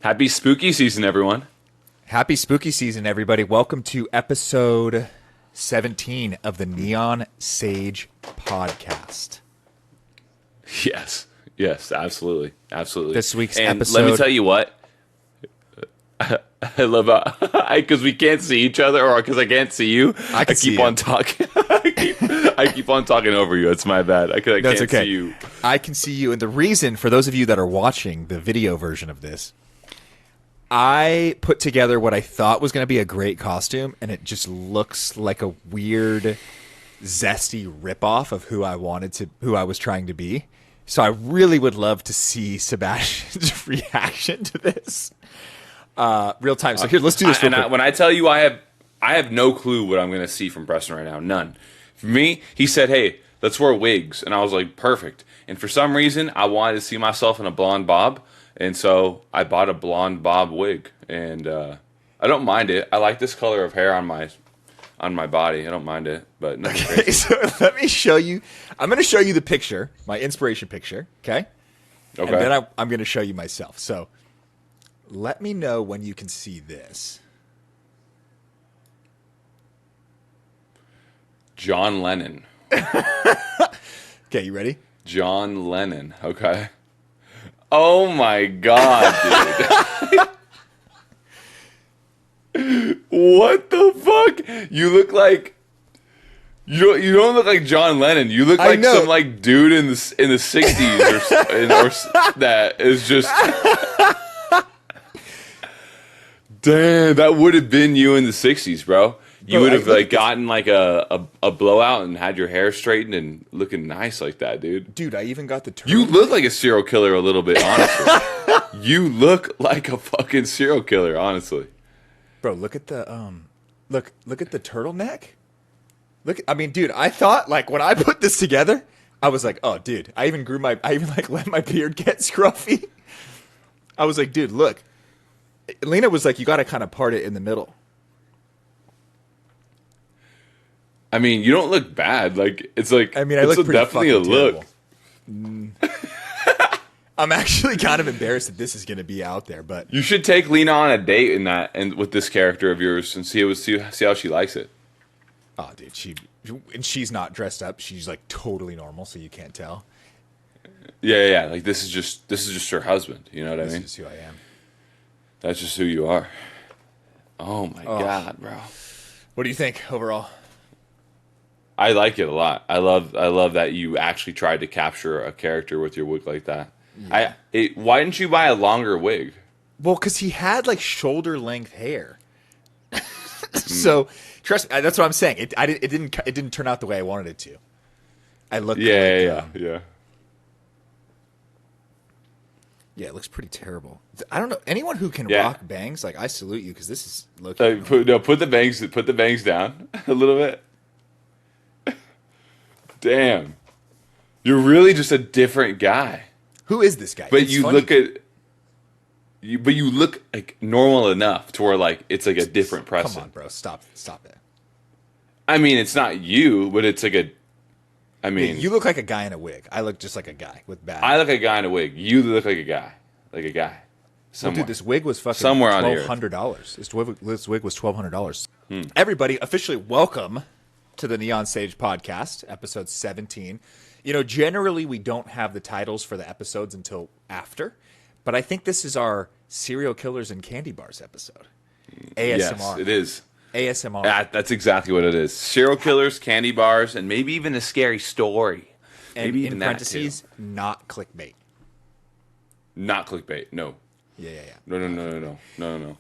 Happy spooky season, everyone. Happy spooky season, everybody. Welcome to episode 17 of the Neon Sage podcast. Yes, absolutely. This week's and episode. Let me tell you what. I love because we can't see each other, or because I can't see you. I keep on talking. I keep on talking over you. It's my bad. I can't see you. I can see you, and the reason for those of you that are watching the video version of this, I put together what I thought was going to be a great costume, and it just looks like a weird, zesty ripoff of who I was trying to be. So I really would love to see Sebastian's reaction to this. Real time. So here, let's do this real quick. When I tell you I have no clue what I'm going to see from Preston right now. None. For me, he said, hey, let's wear wigs. And I was like, perfect. And for some reason, I wanted to see myself in a blonde bob. And so I bought a blonde bob wig. And I don't mind it. I like this color of hair on my body. I don't mind it. But nothing crazy. So let me show you. I'm going to show you the picture, my inspiration picture. Okay? And then I'm going to show you myself. So let me know when you can see this. John Lennon. Okay, you ready? John Lennon. Okay. Oh my God, dude. What the fuck? You look like you don't look like John Lennon. You look like some like dude in the 60s or that is just. Damn, that would have been you in the 60s, bro. You would have like gotten like a blowout and had your hair straightened and looking nice like that, dude. Dude, I even got the turtle. You look like a serial killer a little bit, honestly. You look like a fucking serial killer, honestly. Bro, look at the look at the turtleneck. I mean, dude, I thought like when I put this together, I was like, "Oh, dude, I even like let my beard get scruffy." I was like, "Dude, look." Lena was like, "You got to kind of part it in the middle." I mean, you don't look bad. Like it's like I mean, I look pretty definitely a look. I'm actually kind of embarrassed that this is going to be out there, but you should take Lena on a date in that and with this character of yours and see how she likes it. Oh, dude, she's not dressed up. She's like totally normal, so you can't tell. Yeah. Like this is just her husband. You know what I mean? This is who I am. That's just who you are. Oh my God, bro. What do you think overall? I like it a lot. I love that you actually tried to capture a character with your wig like that. Yeah. Why didn't you buy a longer wig? Well, because he had like shoulder length hair. So trust me, that's what I'm saying. It didn't turn out the way I wanted it to. I looked. Yeah. Yeah, it looks pretty terrible. I don't know anyone who can rock bangs. Like I salute you because this is looking. Put the bangs down a little bit. Damn, you're really just a different guy. Who is this guy? But you look like normal enough to where like it's like a different Preston. Come on, bro, stop it. I mean, it's not you, but it's like a. I mean, you look like a guy in a wig. I look just like a guy with bad. I look like a guy in a wig. You look like a guy, Somewhere. Well, dude, this wig was fucking somewhere on here. $1,200. This wig was $1,200. Everybody, officially welcome to the Neon Sage podcast, episode 17. You know, generally we don't have the titles for the episodes until after, but I think this is our serial killers and candy bars episode. ASMR. Yes, it is. ASMR. That's exactly what it is. Serial killers, candy bars, and maybe even a scary story. And maybe even in parentheses, not clickbait. Not clickbait, no. Yeah. No.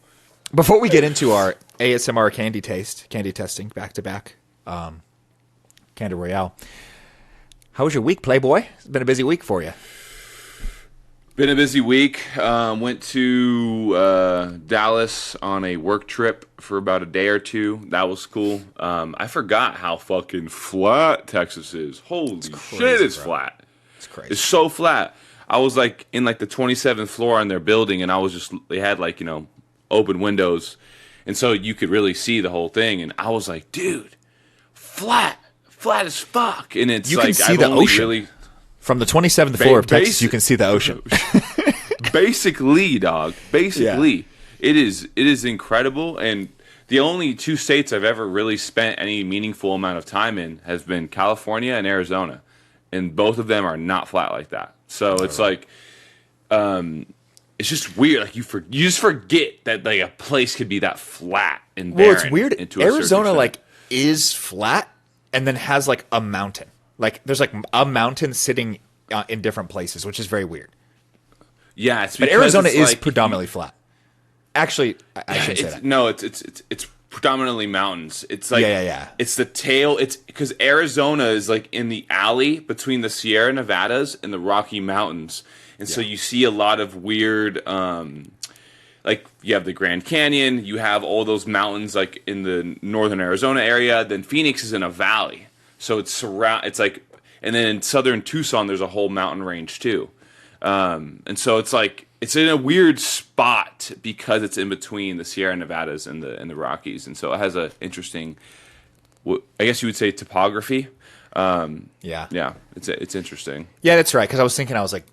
Before we get into our ASMR candy testing, back-to-back, Candy Royale, how was your week, Playboy? It's been a busy week for you. Been a busy week. Went to Dallas on a work trip for about a day or two. That was cool. I forgot how fucking flat Texas is. Holy shit, it's flat. It's crazy. It's so flat. I was like in like the 27th floor on their building, and they had like, open windows, and so you could really see the whole thing. And I was like, dude, flat as fuck. And it's you like can see the ocean. From the 27th floor of Texas, you can see the ocean. Basically, dog. Basically, it is incredible. And the only two states I've ever really spent any meaningful amount of time in has been California and Arizona, and both of them are not flat like that. So it's like, it's just weird. Like you just forget that like a place could be that flat and barren. Well, it's weird. Into a Arizona certain like is flat and then has like a mountain. Like there's like a mountain sitting in different places, which is very weird. Yeah, it's but because Arizona it's is like, predominantly flat. Actually, I shouldn't say that. No, it's predominantly mountains. It's like yeah. It's the tail. It's because Arizona is like in the alley between the Sierra Nevadas and the Rocky Mountains, and so you see a lot of weird. Like you have the Grand Canyon, you have all those mountains like in the northern Arizona area. Then Phoenix is in a valley, so it's It's like, and then in southern Tucson, there's a whole mountain range too. And so it's like it's in a weird spot because it's in between the Sierra Nevadas and the Rockies, and so it has a interesting, I guess you would say, topography. Yeah, it's interesting. Yeah, that's right. Because I was thinking, I was like,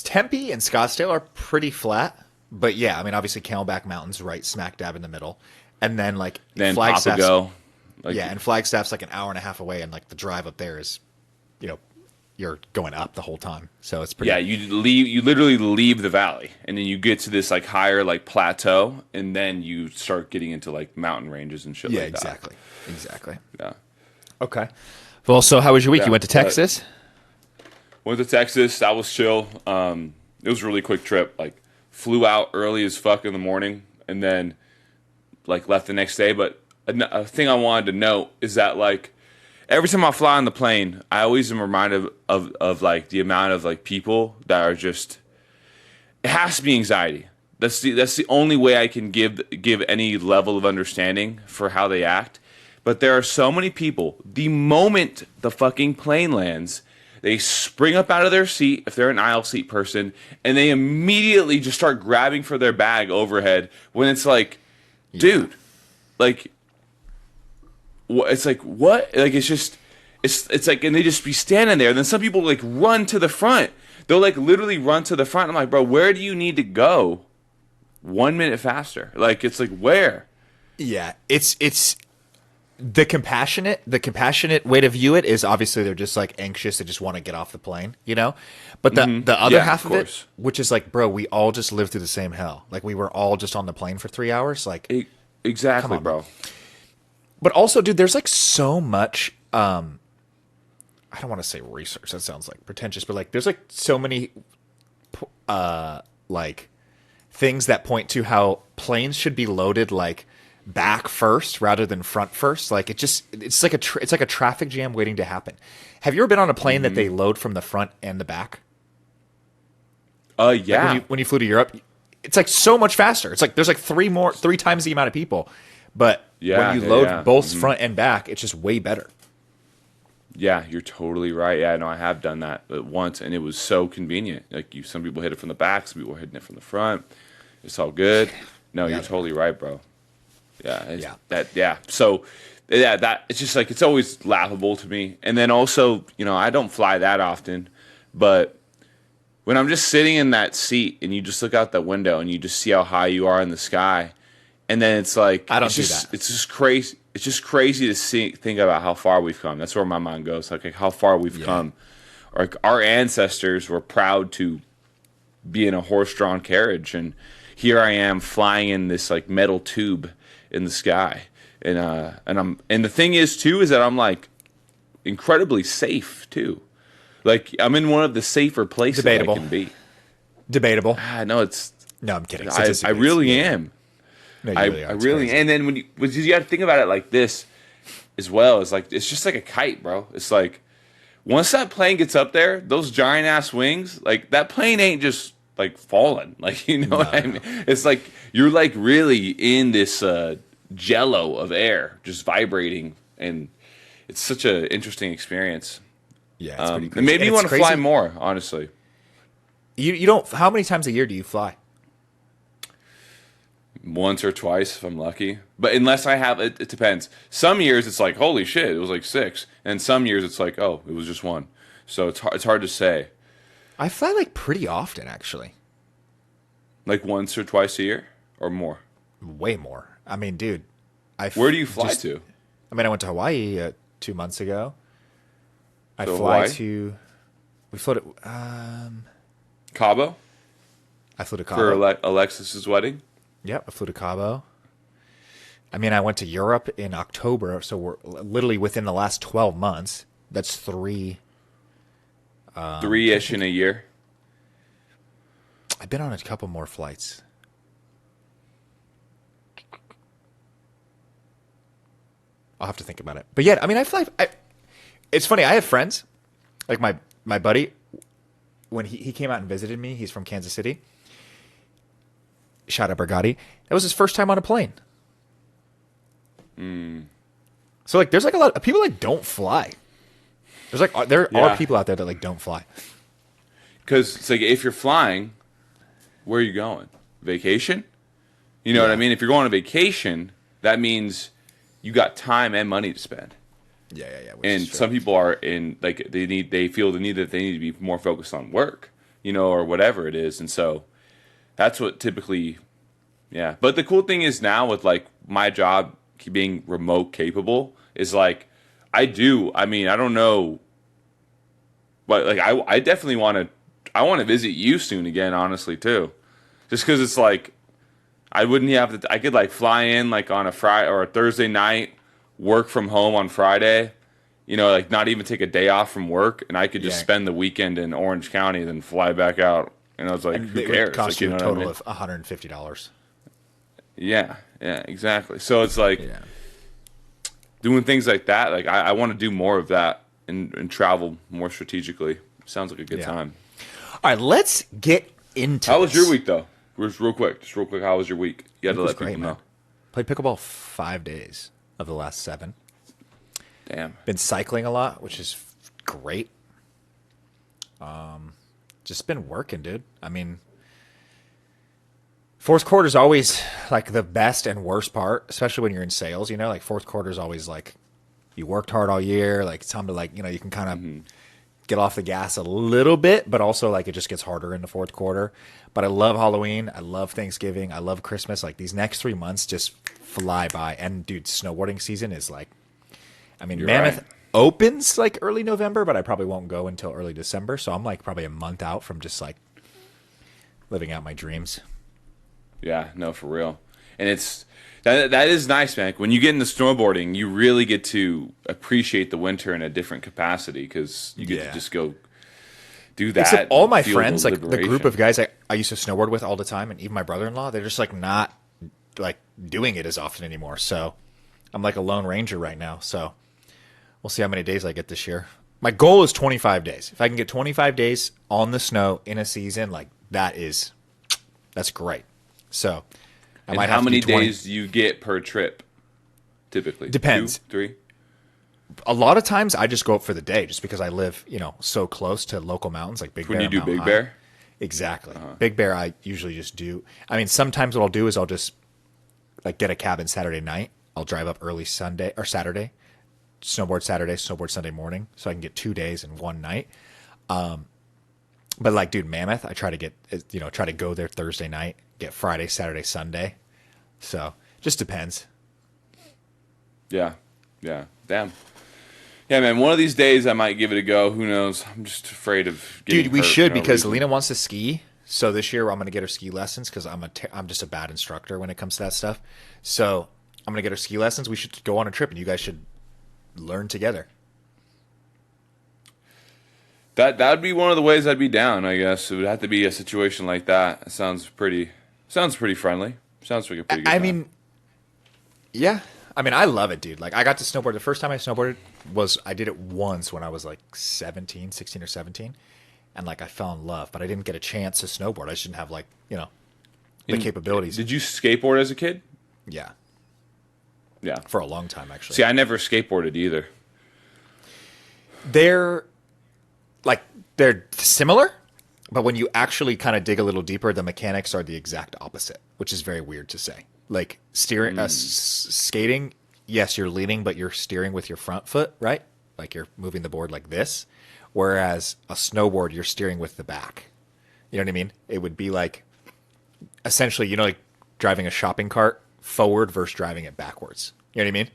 Tempe and Scottsdale are pretty flat, but yeah, I mean, obviously Camelback Mountain's right smack dab in the middle, and then like Flagstaff's, Papago, and Flagstaff's like an hour and a half away, and like the drive up there is, you're going up the whole time, so it's pretty. Yeah, you literally leave the valley, and then you get to this like higher like plateau, and then you start getting into like mountain ranges and shit. Yeah, like that. Exactly. Yeah. Okay. Well, so how was your week? Yeah, You went to Texas. Went to Texas. That was chill. It was a really quick trip. Like flew out early as fuck in the morning, and then like left the next day. But a thing I wanted to note is that like, every time I fly on the plane, I always am reminded of like the amount of like people that are just. It has to be anxiety. That's the only way I can give any level of understanding for how they act. But there are so many people. The moment the fucking plane lands, they spring up out of their seat if they're an aisle seat person, and they immediately just start grabbing for their bag overhead. When it's like, dude, like. It's like, what? Like, it's just, it's like, and they just be standing there. And then some people like run to the front. They'll like literally run to the front. I'm like, bro, where do you need to go 1 minute faster? Like, it's like, where? Yeah, it's the compassionate way to view it is obviously they're just like anxious. They just want to get off the plane, But the other half of it, which is like, bro, we all just lived through the same hell. Like, we were all just on the plane for 3 hours. Like, exactly, come on, bro. But also, dude, there's like so much. I don't want to say research. That sounds like pretentious, but like, there's like so many, like, things that point to how planes should be loaded like back first rather than front first. Like, it's like a traffic jam waiting to happen. Have you ever been on a plane that they load from the front and the back? Yeah. Like when you flew to Europe, it's like so much faster. It's like there's like three times the amount of people. But when you load both front and back, it's just way better. Yeah, you're totally right. Yeah, no, I have done that once, and it was so convenient. Like, some people hit it from the back, some people were hitting it from the front. It's all good. No, you're totally right, bro. Yeah. So, that it's just like, it's always laughable to me. And then also, I don't fly that often, but when I'm just sitting in that seat and you just look out the window and you just see how high you are in the sky. And then it's like, I don't do that. It's just crazy. It's just crazy to think about how far we've come. That's where my mind goes. Like how far we've come. Like, our ancestors were proud to be in a horse-drawn carriage, and here I am flying in this like metal tube in the sky. And the thing is too is that I'm like incredibly safe too. Like, I'm in one of the safer places I can be. Debatable. No, it's. No, I'm kidding. I really am. No, I really, and then when you got to think about it like this as well, it's like, it's just like a kite, bro. It's like, once that plane gets up there, those giant ass wings, like, that plane ain't just like falling, like, what I mean? It's like you're like really in this jello of air, just vibrating, and it's such an interesting experience. Yeah, it's pretty crazy. It made me want to fly more, honestly. You don't. How many times a year do you fly? Once or twice if I'm lucky, but unless I have it depends. Some years it's like, holy shit, it was like 6, and some years it's like, oh, it was just 1. So it's hard to say. I fly like pretty often, actually. Like once or twice a year or more? Way more. I mean, dude, Where do you fly to? I mean, I went to Hawaii 2 months ago. I So fly Hawaii? to. We flew to. Cabo I flew to for Cabo. Alexis's wedding. Yep, I flew to Cabo. I mean, I went to Europe in October, so we're literally within the last 12 months. That's three. 3-ish in a year. I've been on a couple more flights. I'll have to think about it. But yeah, I mean, it's funny. I have friends, like my buddy, when he came out and visited me. He's from Kansas City. Shout out Brigatti. That was his first time on a plane. So like, there's like a lot of people that don't fly. There Yeah. are people out there that like don't fly. Because it's like if you're flying, where are you going? Vacation? You know what I mean? If you're going on vacation, that means you got time and money to spend. Yeah. And some people are in like they feel the need that they need to be more focused on work, or whatever it is. And so that's what typically, yeah. But the cool thing is now with like my job being remote capable is like I don't know, but like I definitely want to visit you soon again, honestly too, just because it's like I wouldn't have to. I could like fly in like on a Friday or a Thursday night, work from home on Friday, like not even take a day off from work, and I could just spend the weekend in Orange County, then fly back out. And I was like, who it cares? would cost Like, you a know what I total mean? of $150. Yeah, exactly. So it's like doing things like that. Like I want to do more of that and travel more strategically. Sounds like a good time. All right, let's get into How was your this. week though? Just real quick. How was your week? You had to It was let people great, know. man. Played pickleball 5 days of the last 7. Damn. Been cycling a lot, which is great. Just been working, dude. I mean, fourth quarter is always like the best and worst part, especially when you're in sales. Like fourth quarter is always like you worked hard all year. Like it's time to like you can kind of get off the gas a little bit, but also like it just gets harder in the fourth quarter. But I love Halloween. I love Thanksgiving. I love Christmas. Like these next 3 months just fly by. And dude, snowboarding season is like, I mean, Mammoth right. opens like early November, but I probably won't go until early December. So I'm like probably a month out from just like living out my dreams. Yeah, no, for real. And that is nice, man. When you get into snowboarding, you really get to appreciate the winter in a different capacity because you get to just go do that. Except all my feel friends, like the group liberation. of guys I used to snowboard with all the time, and even my brother-in-law, they're just like not like doing it as often anymore. So I'm like a lone ranger right now. So we'll see how many days I get this year. My goal is 25 days. If I can get 25 days on the snow in a season, like that's great. So I And might how have to many do 20. days do you get per trip? Typically, Depends. 2, 3. A lot of times I just go up for the day just because I live, so close to local mountains like Big Bear. When you do and Mount Big High. Bear, Exactly. Big Bear, I usually just do. I mean, sometimes what I'll do is I'll just like get a cabin Saturday night. I'll drive up early Sunday or Saturday, snowboard Saturday, snowboard Sunday morning, so I can get 2 days in one night. But like, dude, Mammoth, I try to get, try to go there Thursday night, get Friday, Saturday, Sunday. So just depends. yeah, damn. Yeah, man. One of these days I might give it a go. Who knows? I'm just afraid of getting Dude, we hurt should for no because reason. Lena wants to ski. So this year I'm going to get her ski lessons because I'm just a bad instructor when it comes to that stuff. So I'm going to get her ski lessons. We should go on a trip and you guys should learn together. That would be one of the ways I'd be down. I guess it would have to be a situation like that. It sounds pretty friendly. Sounds like a pretty good I time. mean, yeah. I mean, I love it, dude. Like, I got to snowboard. The first time I snowboarded I did it once when I was like 16 or 17. And like, I fell in love, but I didn't get a chance to snowboard. I shouldn't have like, the capabilities. Did you skateboard as a kid? Yeah. Yeah. For a long time, actually. See, I never skateboarded either. They're similar, but when you actually kind of dig a little deeper, the mechanics are the exact opposite, which is very weird to say. Like steering, skating, yes, you're leaning, but you're steering with your front foot, right? Like you're moving the board like this. Whereas a snowboard, you're steering with the back. You know what I mean? It would be like essentially, like driving a shopping cart forward versus driving it backwards. You know what I mean?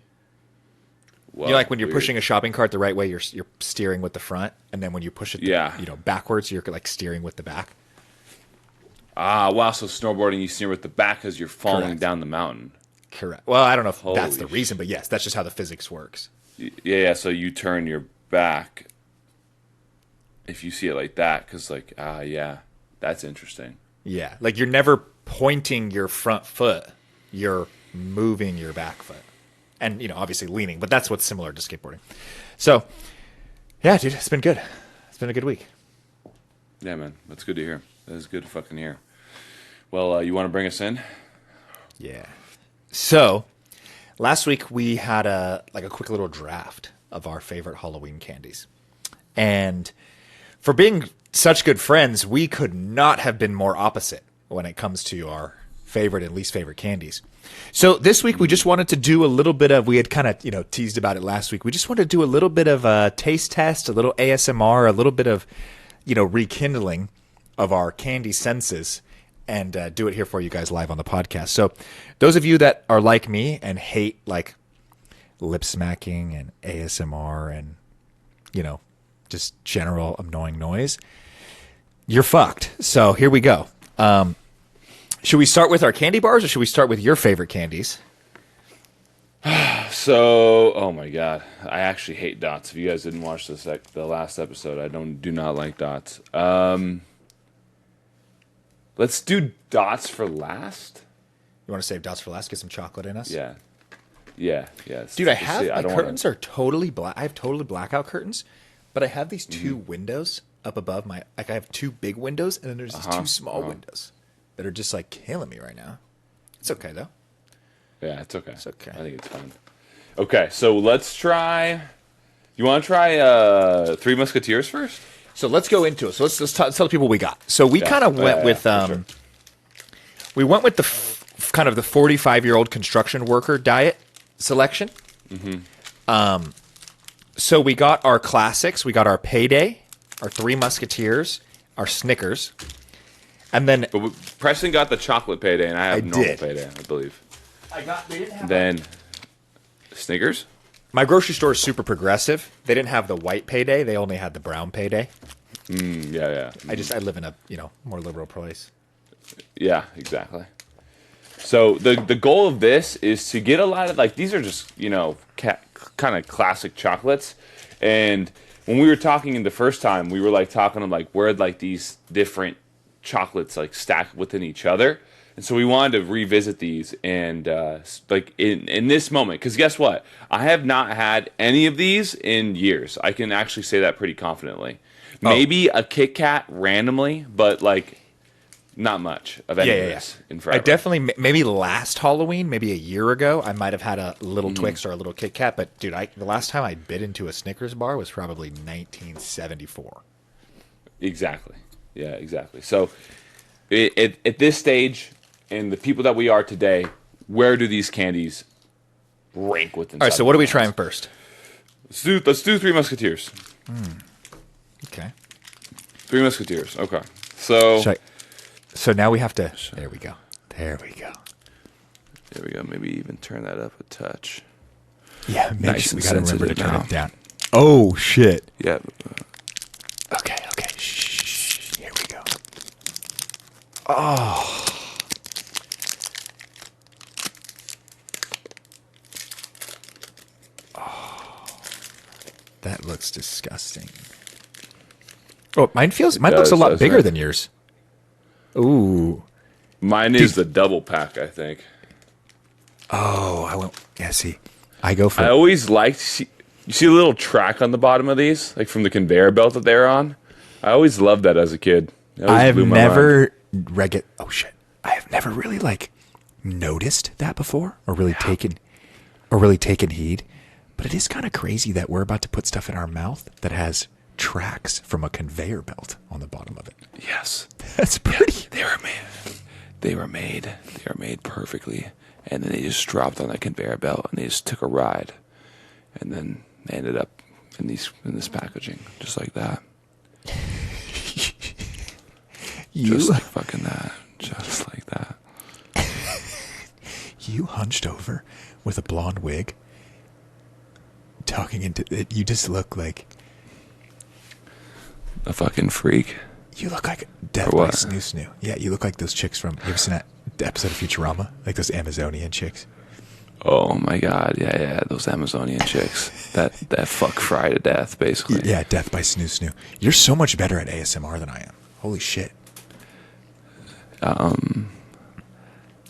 Well, Like when you're weird. pushing a shopping cart the right way, you're steering with the front, and then when you push it, Yeah. backwards, you're like steering with the back. Ah, wow. So snowboarding, you steer with the back because you're falling Correct. down the mountain. Correct. Well, I don't know if that's the Holy reason, but yes, that's just how the physics works. Yeah. So you turn your back if you see it like that, because yeah, that's interesting. Yeah, like you're never pointing your front foot; you're moving your back foot, and obviously leaning. But that's what's similar to skateboarding. So, yeah, dude, it's been good. It's been a good week. Yeah, man. That's good to hear. That is good to fucking hear. Well, you want to bring us in? Yeah. So, last week we had a quick little draft of our favorite Halloween candies. And for being such good friends, we could not have been more opposite when it comes to our favorite and least favorite candies. So this week we just wanted to do a little bit of, we had kind of, teased about it last week. We just wanted to do a little bit of a taste test, a little ASMR, a little bit of, rekindling of our candy senses, and do it here for you guys live on the podcast. So those of you that are like me and hate like lip smacking and ASMR and, just general annoying noise, you're fucked. So here we go. Should we start with our candy bars or should we start with your favorite candies? So, oh my god, I actually hate dots. If you guys didn't watch the last episode, I do not like dots. Let's do dots for last. You want to save dots for last? Get some chocolate in us? Yeah. Yes. Dude, I have my don't curtains are totally black. I have totally blackout curtains, but I have these two windows up above my. Like I have two big windows, and then there's these two small windows that are just like killing me right now. It's okay though. Yeah, it's okay. It's okay. I think it's fine. Okay, so let's try. You want to try Three Musketeers first? So let's go into it. So let's tell people we got. So we kind of went with sure. we went with the kind of the 45-year-old construction worker diet selection. Mm-hmm. So we got our classics. We got our Payday, our Three Musketeers, our Snickers, and then But Preston got the chocolate Payday, and I have normal did. Payday, I believe. they didn't have Then Snickers. my grocery store is super progressive. They didn't have the white Payday. They only had the brown Payday. Yeah. I live in a more liberal place. Yeah, exactly. So the goal of this is to get a lot of these are just kind of classic chocolates, and when we were talking in the first time, we were talking of where these different chocolates stack within each other, and so we wanted to revisit these and in this moment, because guess what? I have not had any of these in years. I can actually say that pretty confidently. Maybe a Kit Kat randomly, but not much of any of this in forever. I definitely, maybe last Halloween, maybe a year ago, I might have had a little Twix or a little Kit Kat. But dude, the last time I bit into a Snickers bar was probably 1974. Exactly. Yeah, exactly. So at this stage, and the people that we are today, where do these candies rank within? All right, so what are we trying first? Let's do Three Musketeers. Okay. Three Musketeers. Okay. So So now we have to. There we go. There we go. there we go. Maybe even turn that up a touch. Yeah, Nice we and got to remember to sensitive turn now. it down. Oh shit. Yeah. Okay. Shh. Here we go. Oh. That looks disgusting. Oh, mine looks a lot does, bigger right? than yours. Ooh. Mine is the double pack, I think. Oh, I won't. Yeah, see. I go for I always liked. You see a little track on the bottom of these, from the conveyor belt that they're on. I always loved that as a kid. It always I have blew my mind. never oh shit. I have never really noticed that before or really taken heed. But it is kind of crazy that we're about to put stuff in our mouth that has tracks from a conveyor belt on the bottom of it. Yes. That's pretty. They were made perfectly, and then they just dropped on that conveyor belt, and they just took a ride, and then they ended up in this packaging, just like that. Just like fucking that, just like that. you hunched over with a blonde wig, talking into it. You just look like A fucking freak. you look like Death Or by what? Snoo Snoo. Yeah, you look like those chicks from. You ever seen that episode of Futurama? Like those Amazonian chicks. Oh my god, yeah, those Amazonian chicks. That fuck fry to death, basically. Yeah, Death by Snoo Snoo. You're so much better at ASMR than I am. Holy shit.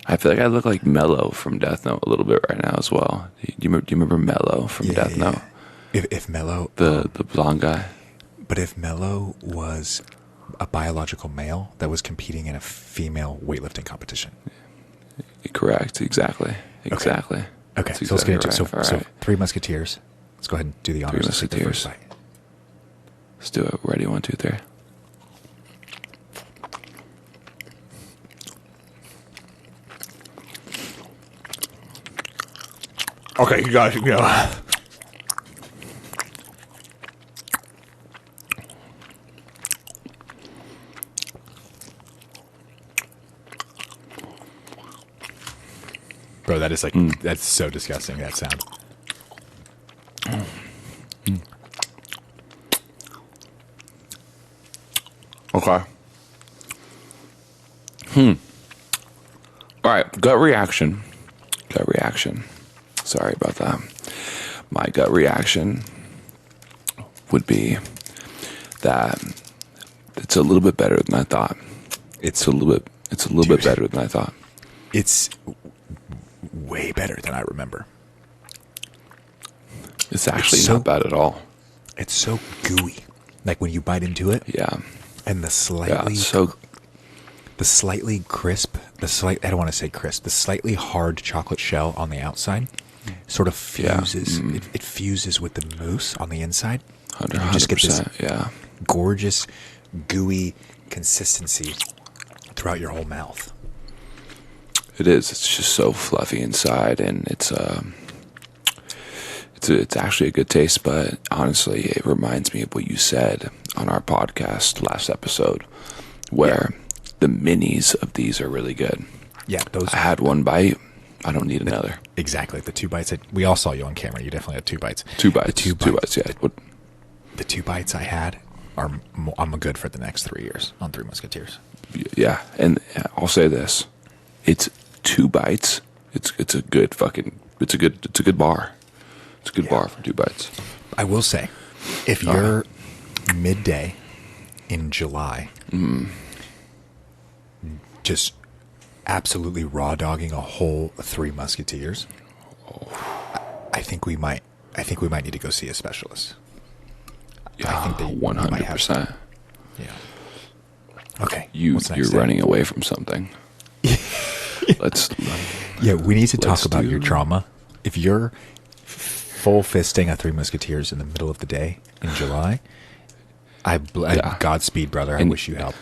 I feel like I look like Mello from Death Note a little bit right now as well. Do you remember Mello from Death Note? If Mello, The blonde guy. but if Mello was a biological male that was competing in a female weightlifting competition. Correct, exactly. Okay, That's so let's get into exactly right. so All right. Three Musketeers. Let's go ahead and do the honors. Let's take the first Musketeers. bite. Let's do it. Ready, 1, 2, 3. Okay, you guys, Bro, that is like that's so disgusting. That sound. Okay. All right, gut reaction. Sorry about that. My gut reaction would be that it's a little bit better than I thought. It's a little bit better than I thought. It's way better than I remember. It's actually so- not bad at all. It's so gooey. Like when you bite into it, Yeah. and the Yeah. slightly crisp, I don't want to say crisp, the slightly hard chocolate shell on the outside sort of fuses. It fuses with the mousse on the inside. And you just get this 100%. Yeah. gorgeous, gooey consistency throughout your whole mouth. It is. It's just so fluffy inside, and it's actually a good taste. But honestly, it reminds me of what you said on our podcast last episode, where the minis of these are really good. Yeah, those I had one bite. I don't need another. exactly the 2 bites. We all saw you on camera. You definitely had 2 bites. Two bites. The 2 Two bites. bites. Yeah. The 2 bites I had are. I'm good for the next 3 years on Three Musketeers. Yeah. And I'll say this: it's 2 bites. It's a good fucking. It's a good bar. It's a good bar for 2 bites. I will say, if you're midday in July, just absolutely raw dogging a whole Three Musketeers, I think we might need to go see a specialist. Yeah. I think they 100%. Yeah. Okay. You're what's next, running away from something. Let's. Yeah, we need to talk Let's about do- your trauma. If you're full fisting a Three Musketeers in the middle of the day in July, Yeah. Godspeed, brother. I wish you help.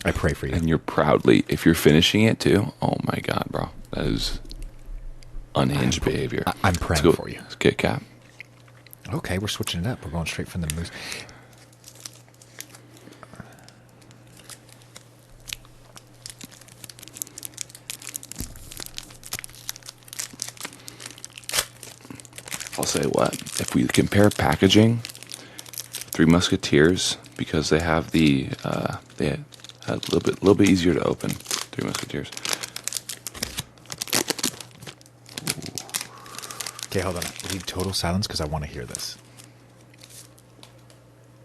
I pray for you. And you're proudly, if you're finishing it too, oh my god, bro, that is unhinged behavior. I'm Let's praying go. for you. Kit Kat. Okay, we're switching it up. We're going straight from the moose. I'll say what if we compare packaging, Three Musketeers, because they have they a little bit easier to open. Three Musketeers. Okay, hold on. We need total silence because I want to hear this.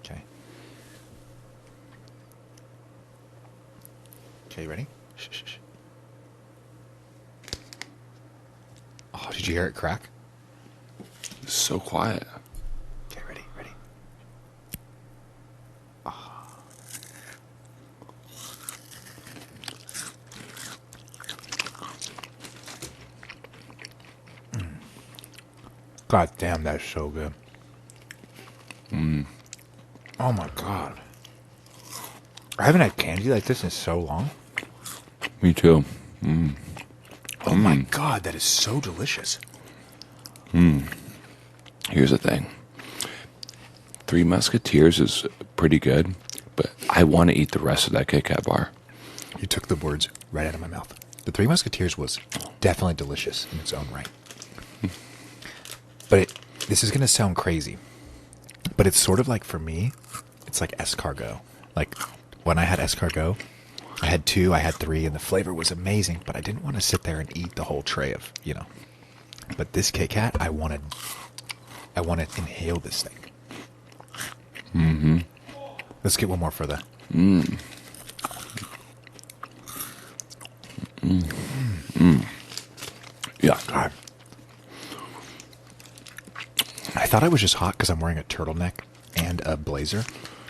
Okay. Okay, you ready? Shh, shh, shh. Oh, did you hear it crack? It's so quiet. Okay, ready, ready. God damn, that's so good. Oh my god. I haven't had candy like this in so long. Me too. Oh my god, that is so delicious. Here's the thing. Three Musketeers is pretty good, but I want to eat the rest of that Kit Kat bar. You took the words right out of my mouth. The Three Musketeers was definitely delicious in its own right. But this is going to sound crazy, but it's sort of like, for me, it's like escargot. Like, when I had escargot, I had 2, I had 3, and the flavor was amazing, but I didn't want to sit there and eat the whole tray of, But this Kit Kat, I want to inhale this thing. Mm-hmm. Let's get one more for the... Yeah. God. I thought I was just hot because I'm wearing a turtleneck and a blazer,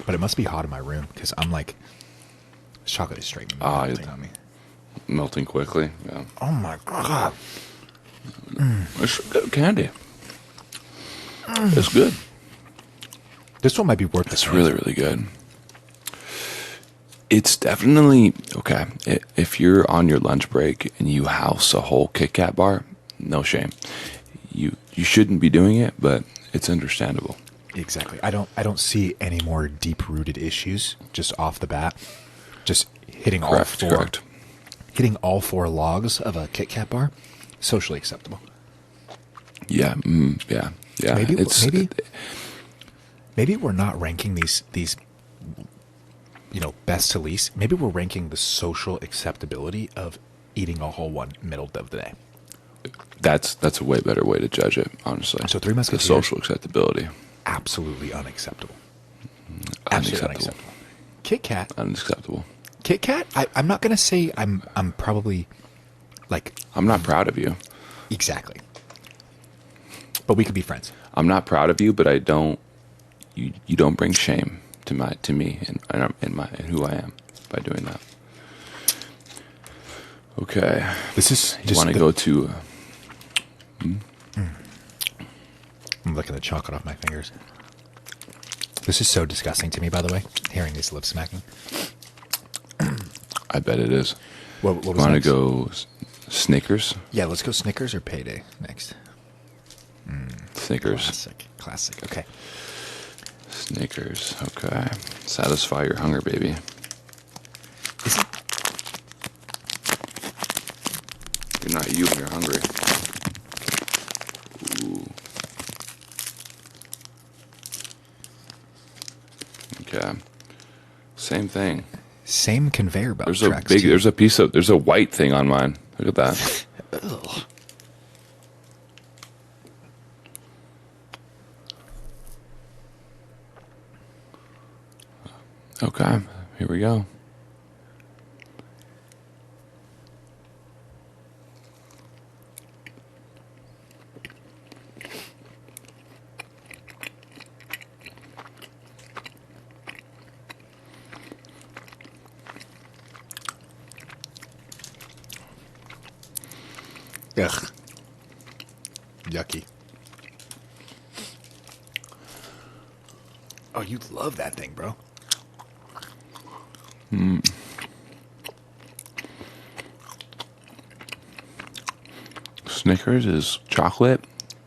but it must be hot in my room because I'm like, this chocolate is straight melting on me. Melting quickly. Yeah. Oh my God. It's good candy. It's good. This one might be worth it. It's really, really good. It's definitely okay. If you're on your lunch break and you house a whole Kit Kat bar, no shame. You shouldn't be doing it, but it's understandable. Exactly. I don't see any more deep-rooted issues just off the bat. Just hitting hitting all 4 logs of a Kit Kat bar, socially acceptable. Yeah, yeah. Maybe we're not ranking these best to least. Maybe we're ranking the social acceptability of eating a whole one middle of the day. That's a way better way to judge it, honestly. So Three Musketeers, the social acceptability, absolutely unacceptable. Unacceptable. Unacceptable. Kit Kat, unacceptable. Kit Kat. I'm not gonna say I'm probably like, I'm not proud of you. Exactly. But we could be friends. I'm not proud of you, but I don't. You don't bring shame to me and who I am by doing that. Okay. This is you want to go to. I'm licking the chocolate off my fingers. This is so disgusting to me, by the way, hearing these lip smacking. I bet it is. What was want to next? go Snickers? Yeah, let's go Snickers or Payday next. Snickers. Classic. Okay. Snickers. Okay. Satisfy your hunger, baby. You're not you when you're hungry. Ooh. Okay. Same thing. Same conveyor belt. There's a white thing on mine. Look at that. Ugh. Okay, here we go. Ugh. Yucky. Oh, you love that thing, bro. Snickers is chocolate,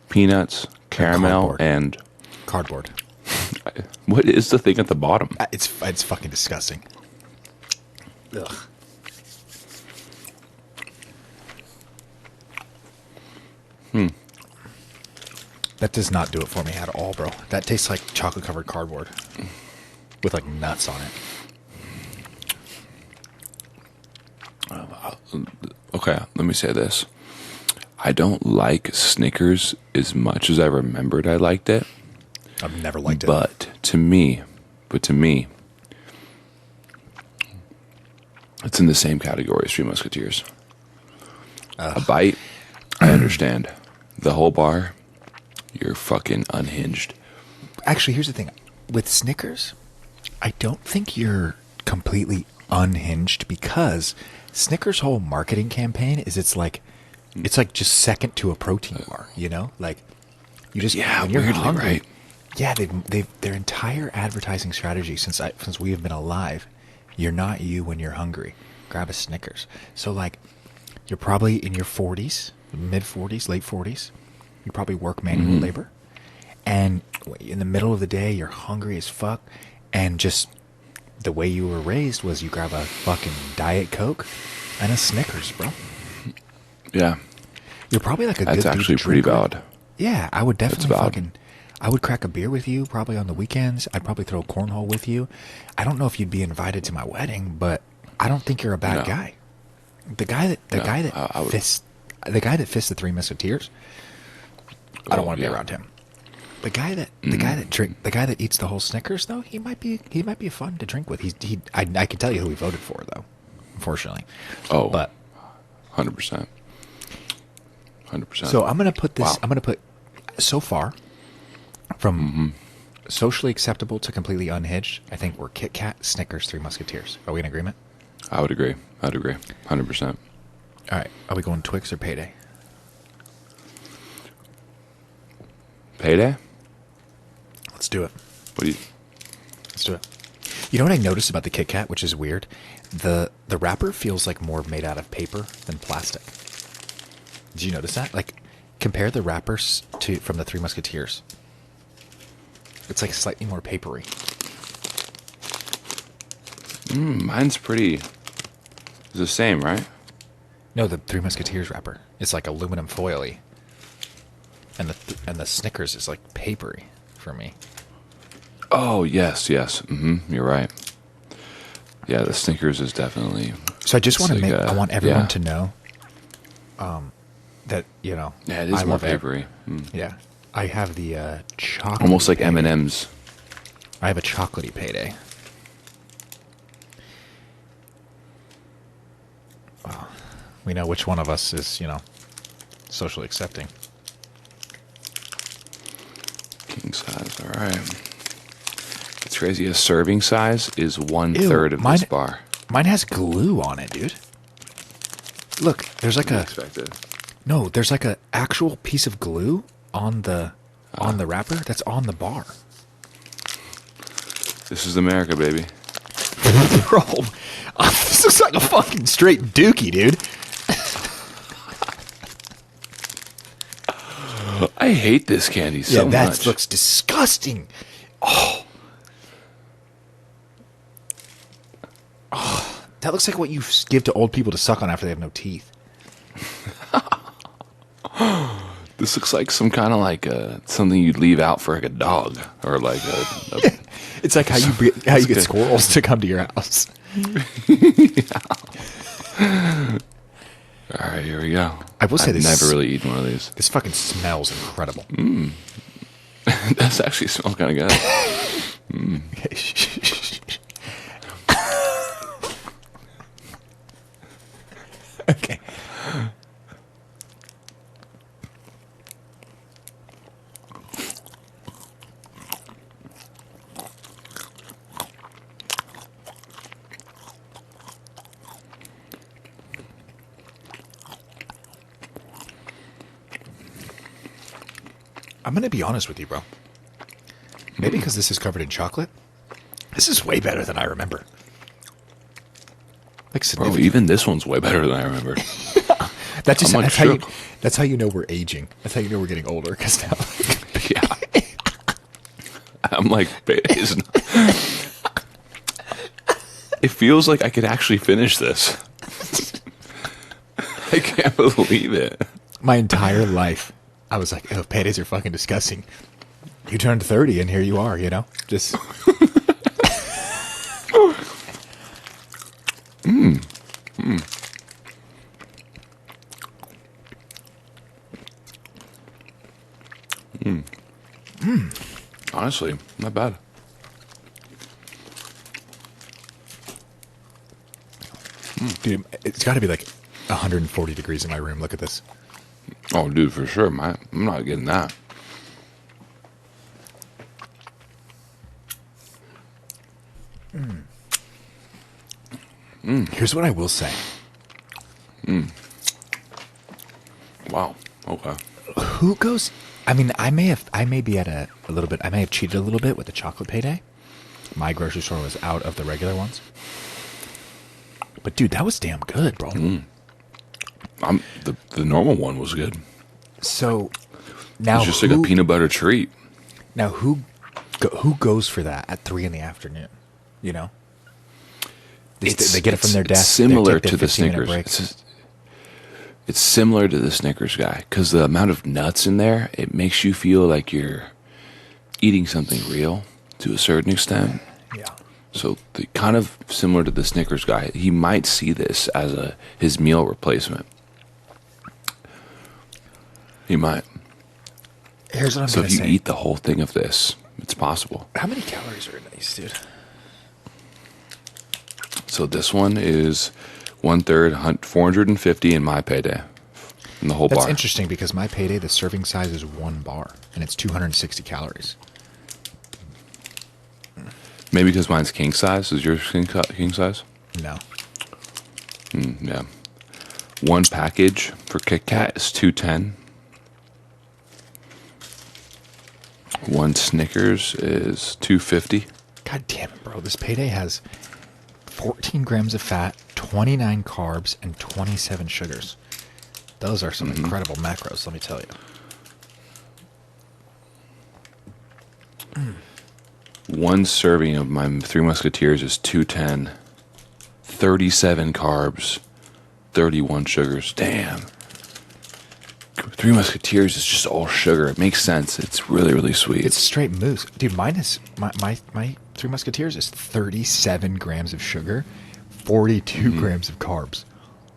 peanuts, caramel, and cardboard. What is the thing at the bottom? It's fucking disgusting. Ugh. That does not do it for me at all, bro. That tastes like chocolate covered cardboard with like nuts on it. Okay, let me say this. I don't like Snickers as much as I remembered I liked it. I've never liked it. But to me, it's in the same category as Three Musketeers. A bite, I understand. The whole bar, you're fucking unhinged. Actually, here's the thing. With Snickers, I don't think you're completely unhinged because Snickers' whole marketing campaign is it's like just second to a protein bar, you know? Like you just when you're weirdly, hungry, right? Yeah, they've their entire advertising strategy since we have been alive. You're not you when you're hungry. Grab a Snickers. So like, you're probably in your 40s, mid 40s, late 40s. You probably work manual labor, and in the middle of the day, you're hungry as fuck, and just the way you were raised was you grab a fucking Diet Coke and a Snickers, bro. Yeah. You're probably like a That's good dude actually to pretty drink with. valid. Yeah, I would definitely valid. I would crack a beer with you probably on the weekends. I'd probably throw a cornhole with you. I don't know if you'd be invited to my wedding, but I don't think you're a bad No. guy. The guy that I would. fists the Three Musketeers. I don't want to be around him. The guy that eats the whole Snickers though, he might be fun to drink with. I can tell you who he voted for though, unfortunately. Oh, But 100%. 100%. so I'm gonna put this. Wow. I'm gonna put so far from socially acceptable to completely unhinged. I think we're Kit Kat, Snickers, Three Musketeers. Are we in agreement? I would agree. 100%. All right. Are we going Twix or Payday? Payday? Let's do it. What do you... Let's do it. You know what I noticed about the Kit Kat, which is weird? The wrapper feels like more made out of paper than plastic. Did you notice that? Like, compare the wrappers from the Three Musketeers. It's like slightly more papery. Mine's pretty... It's the same, right? No, the Three Musketeers wrapper. It's like aluminum foily. And the Snickers is like papery for me. Oh, yes. You're right. Yeah, the Snickers is definitely... So I just want to like I want everyone to know that, you know, Yeah, it is I more love papery. Yeah. I have the chocolate. Almost like M&M's. I have a chocolatey Payday. Well, we know which one of us is, you know, socially accepting. King size, all right. It's crazy. A serving size is 1/3 of mine- this bar. Mine has glue on it, dude. Look, there's like there's like a actual piece of glue on the wrapper that's on the bar. This is America, baby. Bro, this looks like a fucking straight dookie, dude. I hate this candy so that much. looks disgusting. Oh, that looks like what you give to old people to suck on after they have no teeth. This looks like some kind of like something you'd leave out for like a dog or like a It's like how you get squirrels to come to your house. All right, here we go. I will say I've this. never really eaten one of these. This fucking smells incredible. It does actually smell kind of good. Okay, okay. I'm going to be honest with you, bro. Maybe because this is covered in chocolate. This is way better than I remember. Like Bro, significant. even this one's way better than I remember. That's I'm like shook. That's how you know we're aging. That's how you know we're getting older. Because now, Yeah. I'm like, it's not- it feels like I could actually finish this. I can't believe it. my entire life, I was like, "Oh, paydays are fucking disgusting." You turned 30, and here you are. You know, just Honestly, not bad. dude, it's got to be like 140 degrees in my room. Look at this. Oh, dude, for sure. I'm not getting that. Here's what I will say. Wow. Okay. Who goes? I mean, I may be at a little bit. I may have cheated a little bit with the chocolate payday. My grocery store was out of the regular ones. But dude, that was damn good, bro. The normal one was good. So now It's just like a peanut butter treat. Now who goes for that at 3 p.m? You know, they get it from their desk. It's similar they take to their the 15-minute Snickers. break. It's similar to the Snickers guy because the amount of nuts in there, it makes you feel like you're eating something real to a certain extent. Yeah. So kind of similar to the Snickers guy, he might see this as his meal replacement. He might. Here's what I'm So going if to you say. eat the whole thing of this, it's possible. How many calories are in these, dude? So this one is 1/3, 450 in my payday. In the whole That's bar. interesting because my payday, the serving size is 1 bar, and it's 260 calories. Maybe because mine's king size. Is yours king size? No. Yeah. One package for Kit Kat is 210. One Snickers is 250. God damn it, bro. This payday has 14 grams of fat, 29 carbs, and 27 sugars. Those are some incredible macros, let me tell you. One serving of my Three Musketeers is 210. 37 carbs, 31 sugars. Damn. Three Musketeers is just all sugar. It makes sense. It's really, really sweet. It's straight mousse. Dude, mine is, my Three Musketeers is 37 grams of sugar, 42 grams of carbs.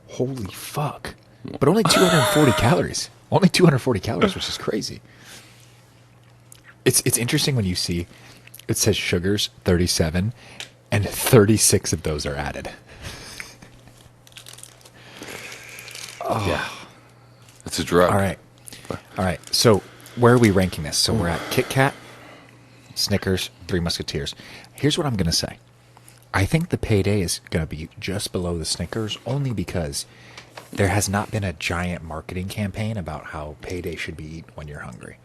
Holy fuck. But only 240 calories. Only 240 calories, which is crazy. It's interesting when you see it says sugars 37 and 36 of those are added. Yeah. It's a drug. All right. So where are we ranking this? So we're at Kit Kat, Snickers, Three Musketeers. Here's what I'm going to say. I think the payday is going to be just below the Snickers only because there has not been a giant marketing campaign about how payday should be eaten when you're hungry.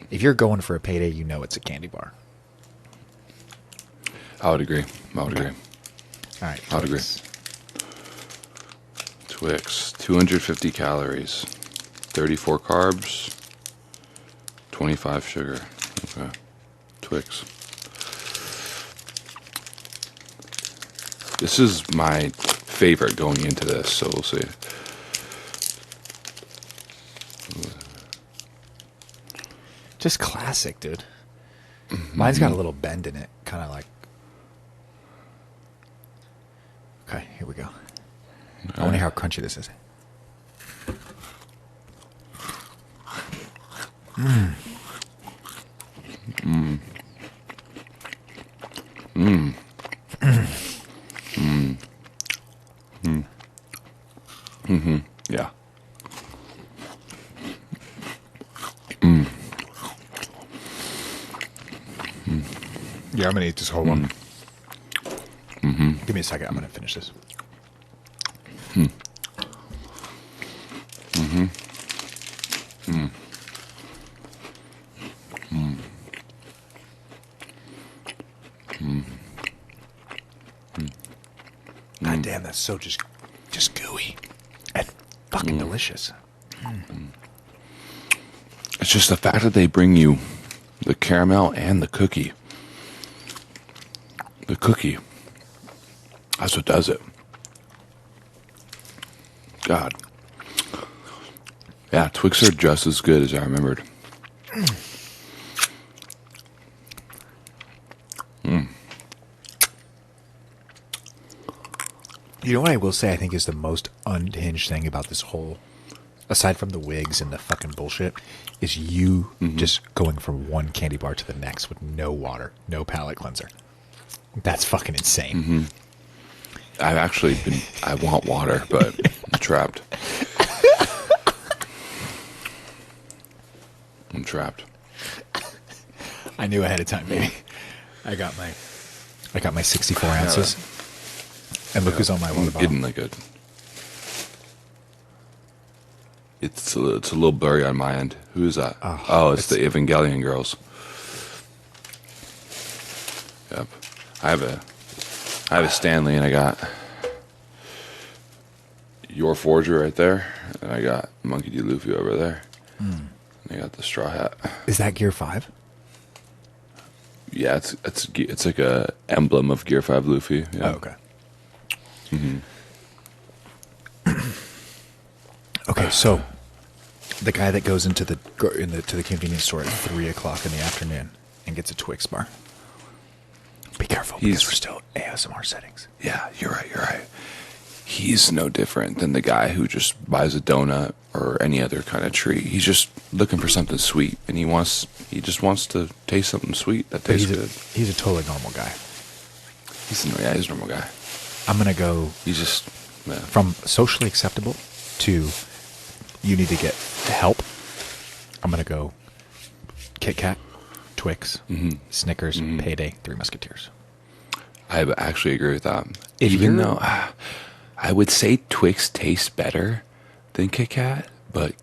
If you're going for a payday, you know it's a candy bar. I would agree. All right. I would agree. Twix, 250 calories, 34 carbs, 25 sugar. Okay. Twix. This is my favorite going into this, so we'll see. Just classic, dude. Mine's got a little bend in it, kind of like. Okay, here we go. I wonder how crunchy this is. Yeah. Yeah, I'm gonna eat this whole one. Give me a second. I'm gonna finish this. God damn, that's so just gooey and fucking delicious. It's just the fact that they bring you the caramel and the cookie. The cookie. That's what does it. God. Yeah, Twix are just as good as I remembered. You know what I will say I think is the most unhinged thing about this whole, aside from the wigs and the fucking bullshit, is you just going from one candy bar to the next with no water, no palate cleanser. That's fucking insane. I've actually been, I want water, but I'm trapped. I'm trapped. I knew ahead of time, baby. I got my 64 ounces. And look who's on my water I'm bottle. getting like it's a little blurry on my end. Who is that? It's the Evangelion girls. Yep. I have a Stanley, and I got Your Forger right there, and I got Monkey D. Luffy over there. And I got the Straw Hat. Is that Gear 5? Yeah, it's like a emblem of Gear 5 Luffy. Yeah. Oh, okay. Okay, so the guy that goes to the convenience store at 3:00 in the afternoon and gets a Twix bar. Be careful, because we're still ASMR settings. Yeah, you're right. He's no different than the guy who just buys a donut or any other kind of treat. He's just looking for something sweet, and he just wants to taste something sweet that tastes good. He's a totally normal guy. He's a normal guy. I'm gonna go. He's just from socially acceptable to you need to get help. I'm gonna go Kit Kat, Twix, Snickers, Payday, Three Musketeers. I actually agree with that. If Even you're- though I would say Twix tastes better than Kit Kat, but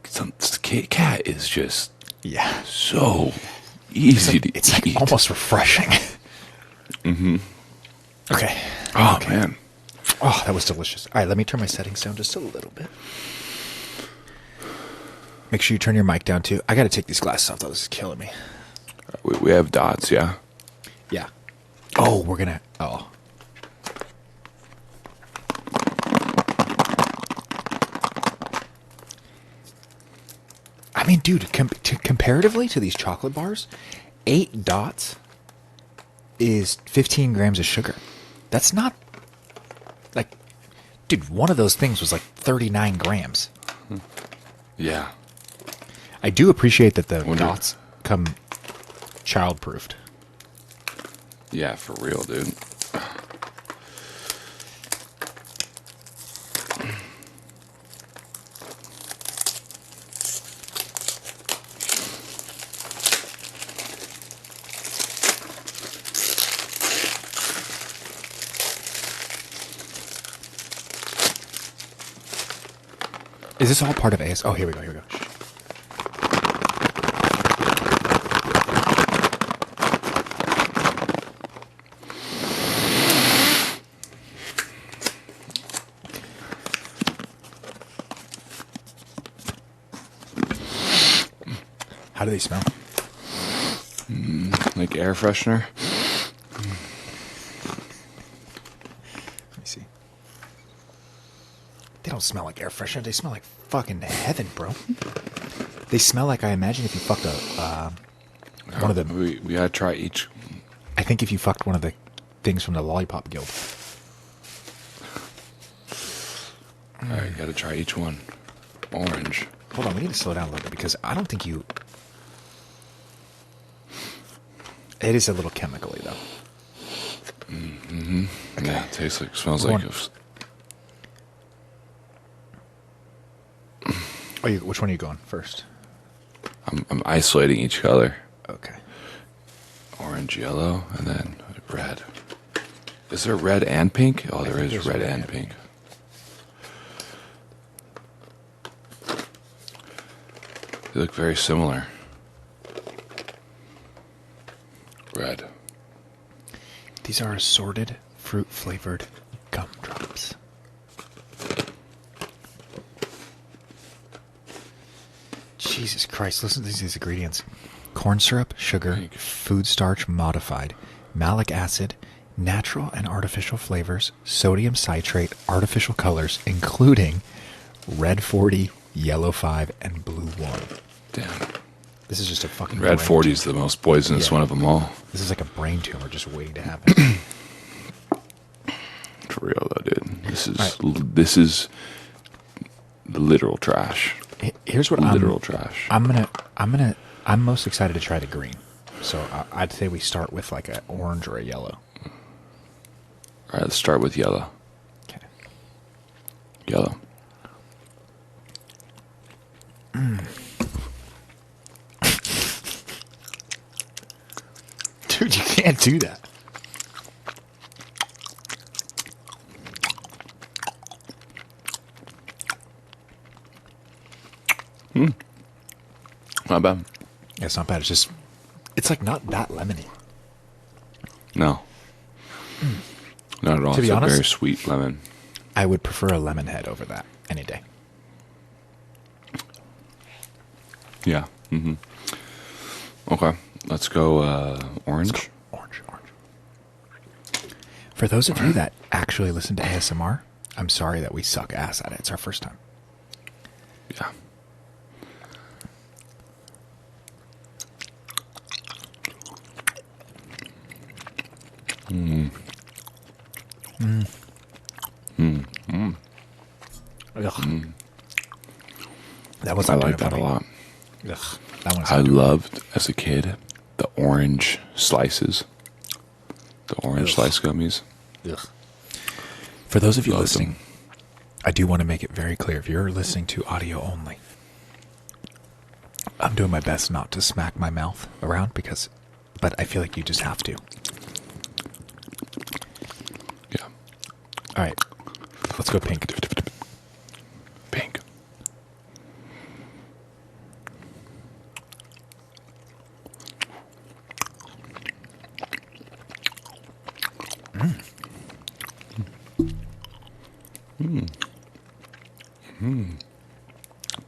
Kit Kat is just so easy to It's eat. like almost refreshing. Okay. Oh, Okay. man. Oh, that was delicious. All right, let me turn my settings down just a little bit. Make sure you turn your mic down too. I got to take these glasses off though. This is killing me. We have dots, yeah? Yeah. Oh, we're gonna. Oh. I mean, dude, comparatively to these chocolate bars, 8 dots is 15 grams of sugar. That's not like, dude, one of those things was like 39 grams. Yeah. I do appreciate that the Wonder- dots come child-proofed. Yeah, for real, dude. Is this all part of AS? Oh, here we go. Shh. How do they smell? Like air freshener. Let me see. They don't smell like air freshener. They smell like fucking heaven, bro. They smell like, I imagine, if you fucked one of the. We gotta try each. I think if you fucked one of the things from the Lollipop Guild. All right, gotta try each one. Orange. Hold on, we need to slow down a little bit because I don't think you. It is a little chemically though. Yeah, it tastes like, smells Go like. on. Which one are you going first? I'm isolating each color. Okay. Orange, yellow, and then red. Is there red and pink? Oh, there think is there's red red and and pink. They look very similar. Red. These are assorted fruit flavored gumdrops. Jesus Christ, listen to these ingredients. Corn syrup, sugar, Pink. food starch modified, malic acid, natural and artificial flavors, sodium citrate, artificial colors, including red 40, yellow 5, and blue 1. Damn. This is just a fucking Red brain 40 is tumor. the most poisonous Yeah. one of them all. This is like a brain tumor just waiting to happen. For real though, dude. This is Right. this is literal trash. Here's what Literal trash. I'm most excited to try the green. So I'd say we start with like an orange or a yellow. All right, let's start with yellow. Okay. Yellow. Dude, you can't do that. Not bad. Yeah, it's not bad. It's like not that lemony. No. Not at all. To be It's a honest- very sweet lemon. I would prefer a lemon head over that any day. Yeah. Mm-hmm. Okay. Let's go orange. Orange. For those of you that actually listen to ASMR, I'm sorry that we suck ass at it. It's our first time. Yeah. Ugh. That was I like that a lot. Ugh. That one's I loved, as a kid, the orange slices. The orange slice gummies. Ugh. For those of you Loved listening, them. I do want to make it very clear. If you're listening to audio only, I'm doing my best not to smack my mouth around but I feel like you just have to. Yeah. All right. Let's go pink. Pink.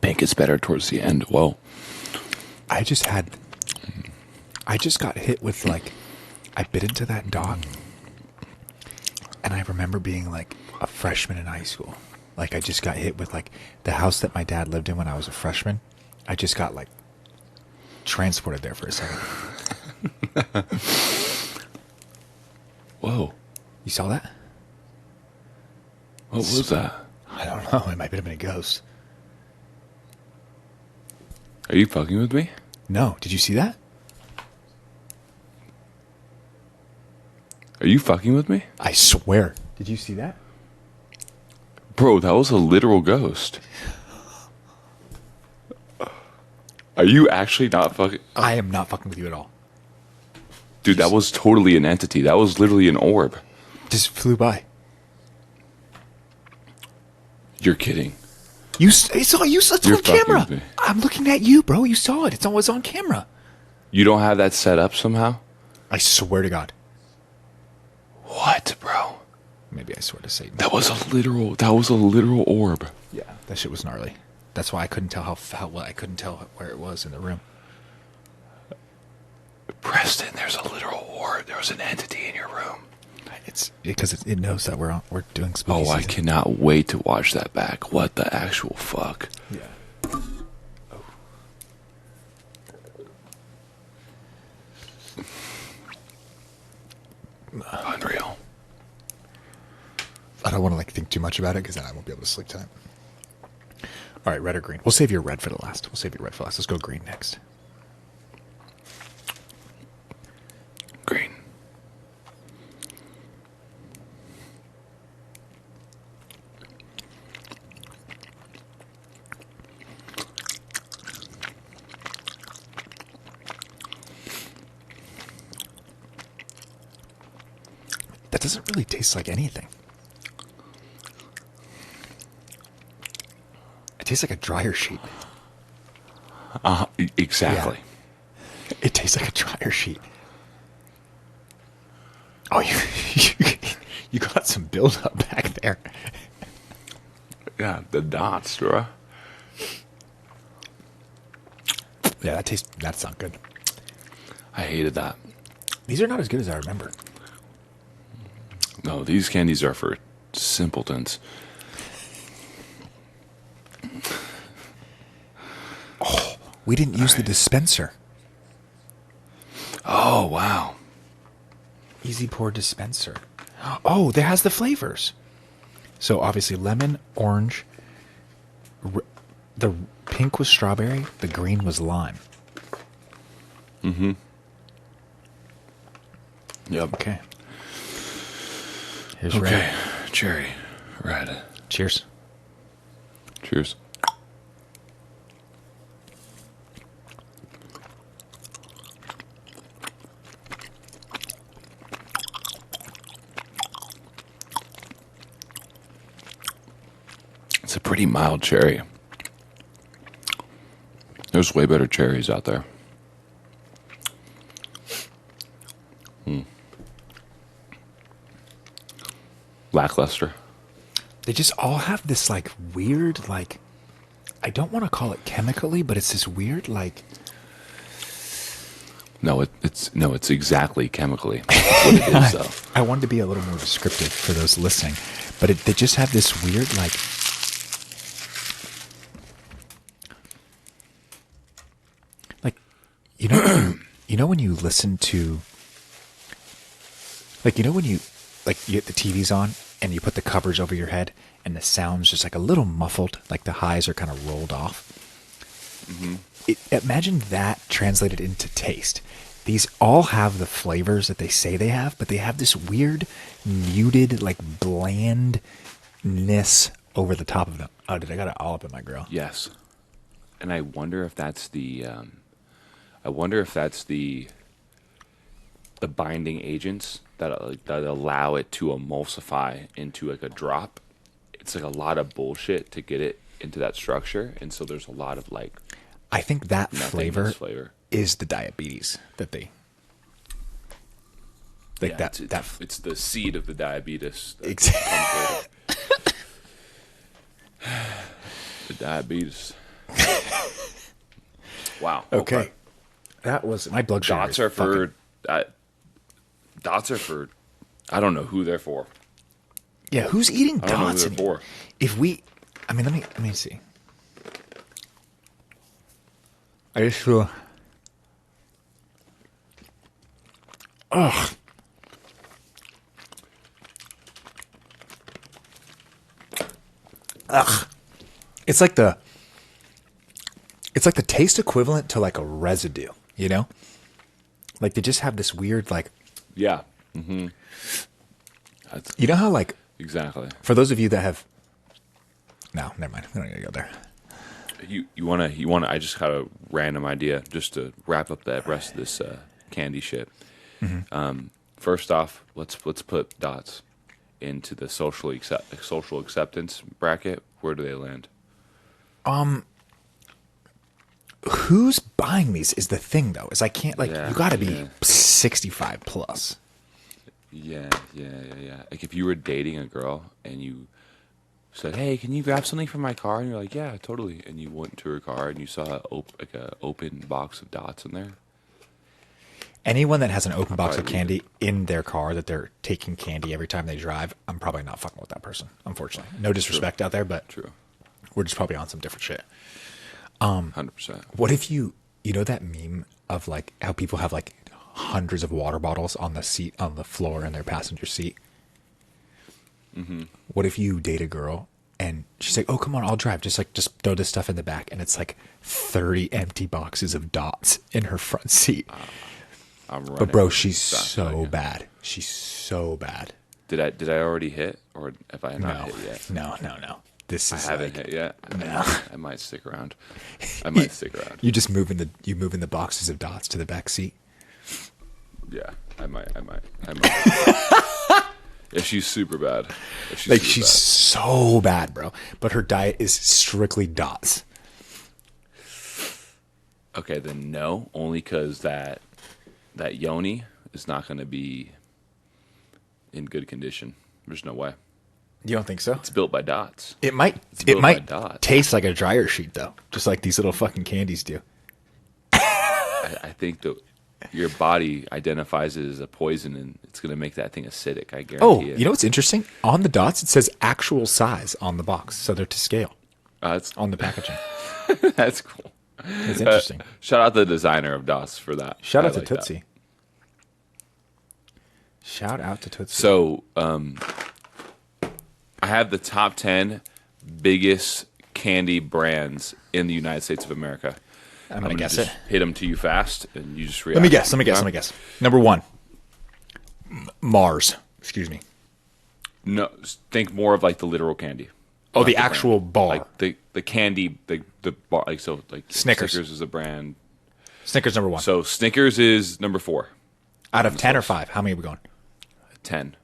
Pink is better towards the end. Whoa. I just got hit with I bit into that dot, and I remember being like a freshman in high school. Like I just got hit with the house that my dad lived in when I was a freshman. I just got transported there for a second. Whoa. You saw that? What was that? I don't know. It might have been a ghost. Are you fucking with me? No. Did you see that? Are you fucking with me? I swear. Did you see that? Bro, that was a literal ghost. Are you actually not fucking... I am not fucking with you at all. Dude, that was totally an entity. That was literally an orb. Just flew by. You're kidding. You saw it's You're on camera. fucking with me. I'm looking at you, bro. You saw it. It's always on camera. You don't have that set up somehow? I swear to God. What, bro? Maybe I swear to Satan. That was a literal orb. Yeah, that shit was gnarly. That's why I couldn't tell how well I couldn't tell where it was in the room. Preston, there's a literal orb. There was an entity in your room. It's because it knows that we're doing spooky Oh, I season. cannot wait to watch that back. What the actual fuck? Yeah. Unreal. I don't want to think too much about it because then I won't be able to sleep tonight. All right, red or green? We'll save your red for the last. Let's go green next. Green. That doesn't really taste like anything. It tastes like a dryer sheet. Exactly. Yeah. It tastes like a dryer sheet. Oh, you got some buildup back there. Yeah, the dots, bro. Yeah, that's not good. I hated that. These are not as good as I remember. No, these candies are for simpletons. Oh, we didn't use the dispenser. Oh, wow. Easy pour dispenser. Oh, there has the flavors. So obviously lemon, orange. The pink was strawberry. The green was lime. Mm-hmm. Yep. Okay. Here's Okay. red. Cherry. Red. Cheers. Cheers. It's a pretty mild cherry. There's way better cherries out there. Lackluster. They just all have this weird I don't want to call it chemically, but it's this weird No, it's exactly chemically. That's what it is, though. I wanted to be a little more descriptive for those listening, but they just have this weird You know when you listen to, like, you know when you, like, you get the TV's on and you put the covers over your head and the sound's just like a little muffled, like the highs are kind of rolled off. Imagine that translated into taste. These all have the flavors that they say they have, but they have this weird, muted, like blandness over the top of them. Oh, dude, I got it all up in my grill. Yes. And I wonder if that's the the binding agents that allow it to emulsify into like a drop. It's like a lot of bullshit to get it into that structure, and so there's a lot of like. I think that flavor is the diabetes that they. Like yeah, it's the seed of the diabetes. Exactly. The diabetes. Wow. Okay. That was my blood sugar. Dots are for. I don't know who they're for. Yeah, who's eating dots? I don't know who they're for. If we, I mean, let me see. I just feel. Ugh. Ugh. It's like the taste equivalent to like a residue, you know? Like they just have this weird like. Yeah. Mm-hmm. You know how like. Exactly. For those of you that have. No, never mind. We don't gotta go there. You wanna. I just got a random idea just to wrap up the rest of this candy shit. Mm-hmm. First off, let's put dots into the social acceptance bracket. Where do they land? Who's buying these is the thing though. Is I can't like you got to be 65 plus. Yeah. Like if you were dating a girl and you said, "Hey, can you grab something from my car?" and you're like, "Yeah, totally," and you went to her car and you saw like a open box of dots in there. Anyone that has an open box of candy in their car that they're taking candy every time they drive, I'm probably not fucking with that person. Unfortunately, no disrespect out there, but true. We're just probably on some different shit. 100%. What if you know that meme of like how people have like hundreds of water bottles on the seat on the floor in their passenger seat? Mm-hmm. What if you date a girl and she's like, "Oh, come on, I'll drive. Just throw this stuff in the back," and it's like 30 empty boxes of dots in her front seat. But bro, she's so bad. She's so bad. Did I already hit, or have I not hit yet? No. This is I haven't like, hit yet. No. I might stick around. You just moving the boxes of dots to the back seat. Yeah, I might. If she's super bad. She's so bad, bro. But her diet is strictly dots. Okay, then no. Only because that yoni is not going to be in good condition. There's no way. You don't think so? It's built by dots. It might taste like a dryer sheet though, just like these little fucking candies do. I think that your body identifies it as a poison, and it's going to make that thing acidic. I guarantee it. You know what's interesting? On the dots, it says actual size on the box, so they're to scale. It's on the packaging. That's cool. It's interesting. Shout out the designer of dots for that. Shout out to Tootsie. Shout out to Tootsie. So, I have the top 10 biggest candy brands in the United States of America. I'm going to guess it. Hit them to you fast, and you just react. Let me guess. Number 1. Mars. Excuse me. No, think more of like the literal candy. Oh, the actual bar. Like the candy, the bar. Like so, like Snickers. Snickers is a brand. Snickers number 1. So Snickers is number 4. Out of 10 or 5? How many are we going? 10.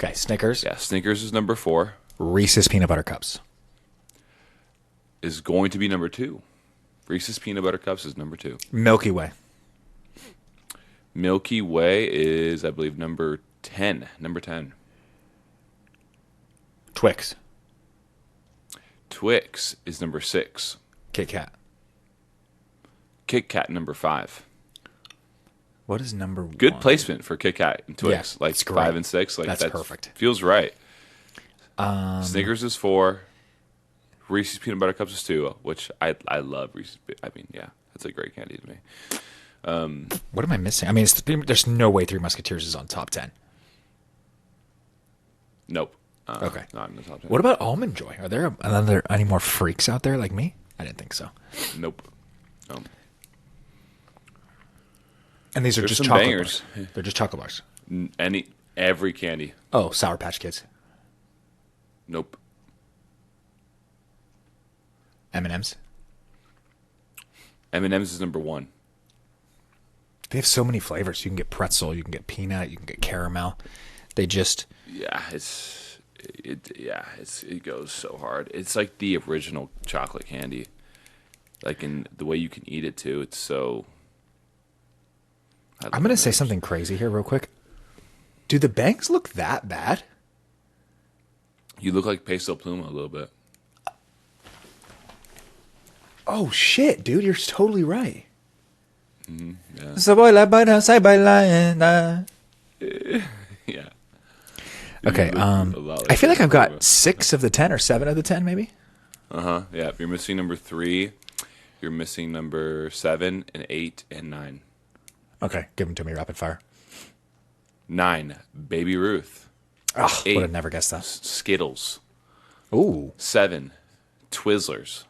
Okay, Snickers. Yeah, Snickers is number 4. Reese's Peanut Butter Cups is going to be number 2. Reese's Peanut Butter Cups is number 2. Milky Way. Milky Way is, I believe, number 10. Number 10. Twix. Twix is number 6. Kit Kat. Kit Kat number 5. What is number 1? Good placement for Kit Kat and Twix. Yeah, like 5 and 6. Like that's perfect. Feels right. Snickers is 4. Reese's Peanut Butter Cups is 2, which I love Reese's. I mean, yeah, that's a great candy to me. What am I missing? I mean, there's no way Three Musketeers is on top 10. Nope. Okay. Not in the top 10. What about Almond Joy? Are there any more freaks out there like me? I didn't think so. Nope. No. And these are There's just some chocolate bangers. bars. They're just chocolate bars. Every candy. Oh, Sour Patch Kids. Nope. M&M's. M&M's is number 1. They have so many flavors. You can get pretzel, you can get peanut, you can get caramel. They just Yeah, it goes so hard. It's like the original chocolate candy. Like in the way you can eat it too. It's so. I'm going to say something crazy here real quick. Do the bangs look that bad? You look like Peso Pluma a little bit. Oh shit, dude, you're totally right. Yeah. Yeah. Okay, I feel like I've got 6 of the 10 or 7 of the 10 maybe. Yeah, you're missing number 3. You're missing number 7 and 8 and 9. Okay, give them to me rapid fire. 9, Baby Ruth. Oh, 8, would have never guessed that. Skittles. Ooh. 7, Twizzlers.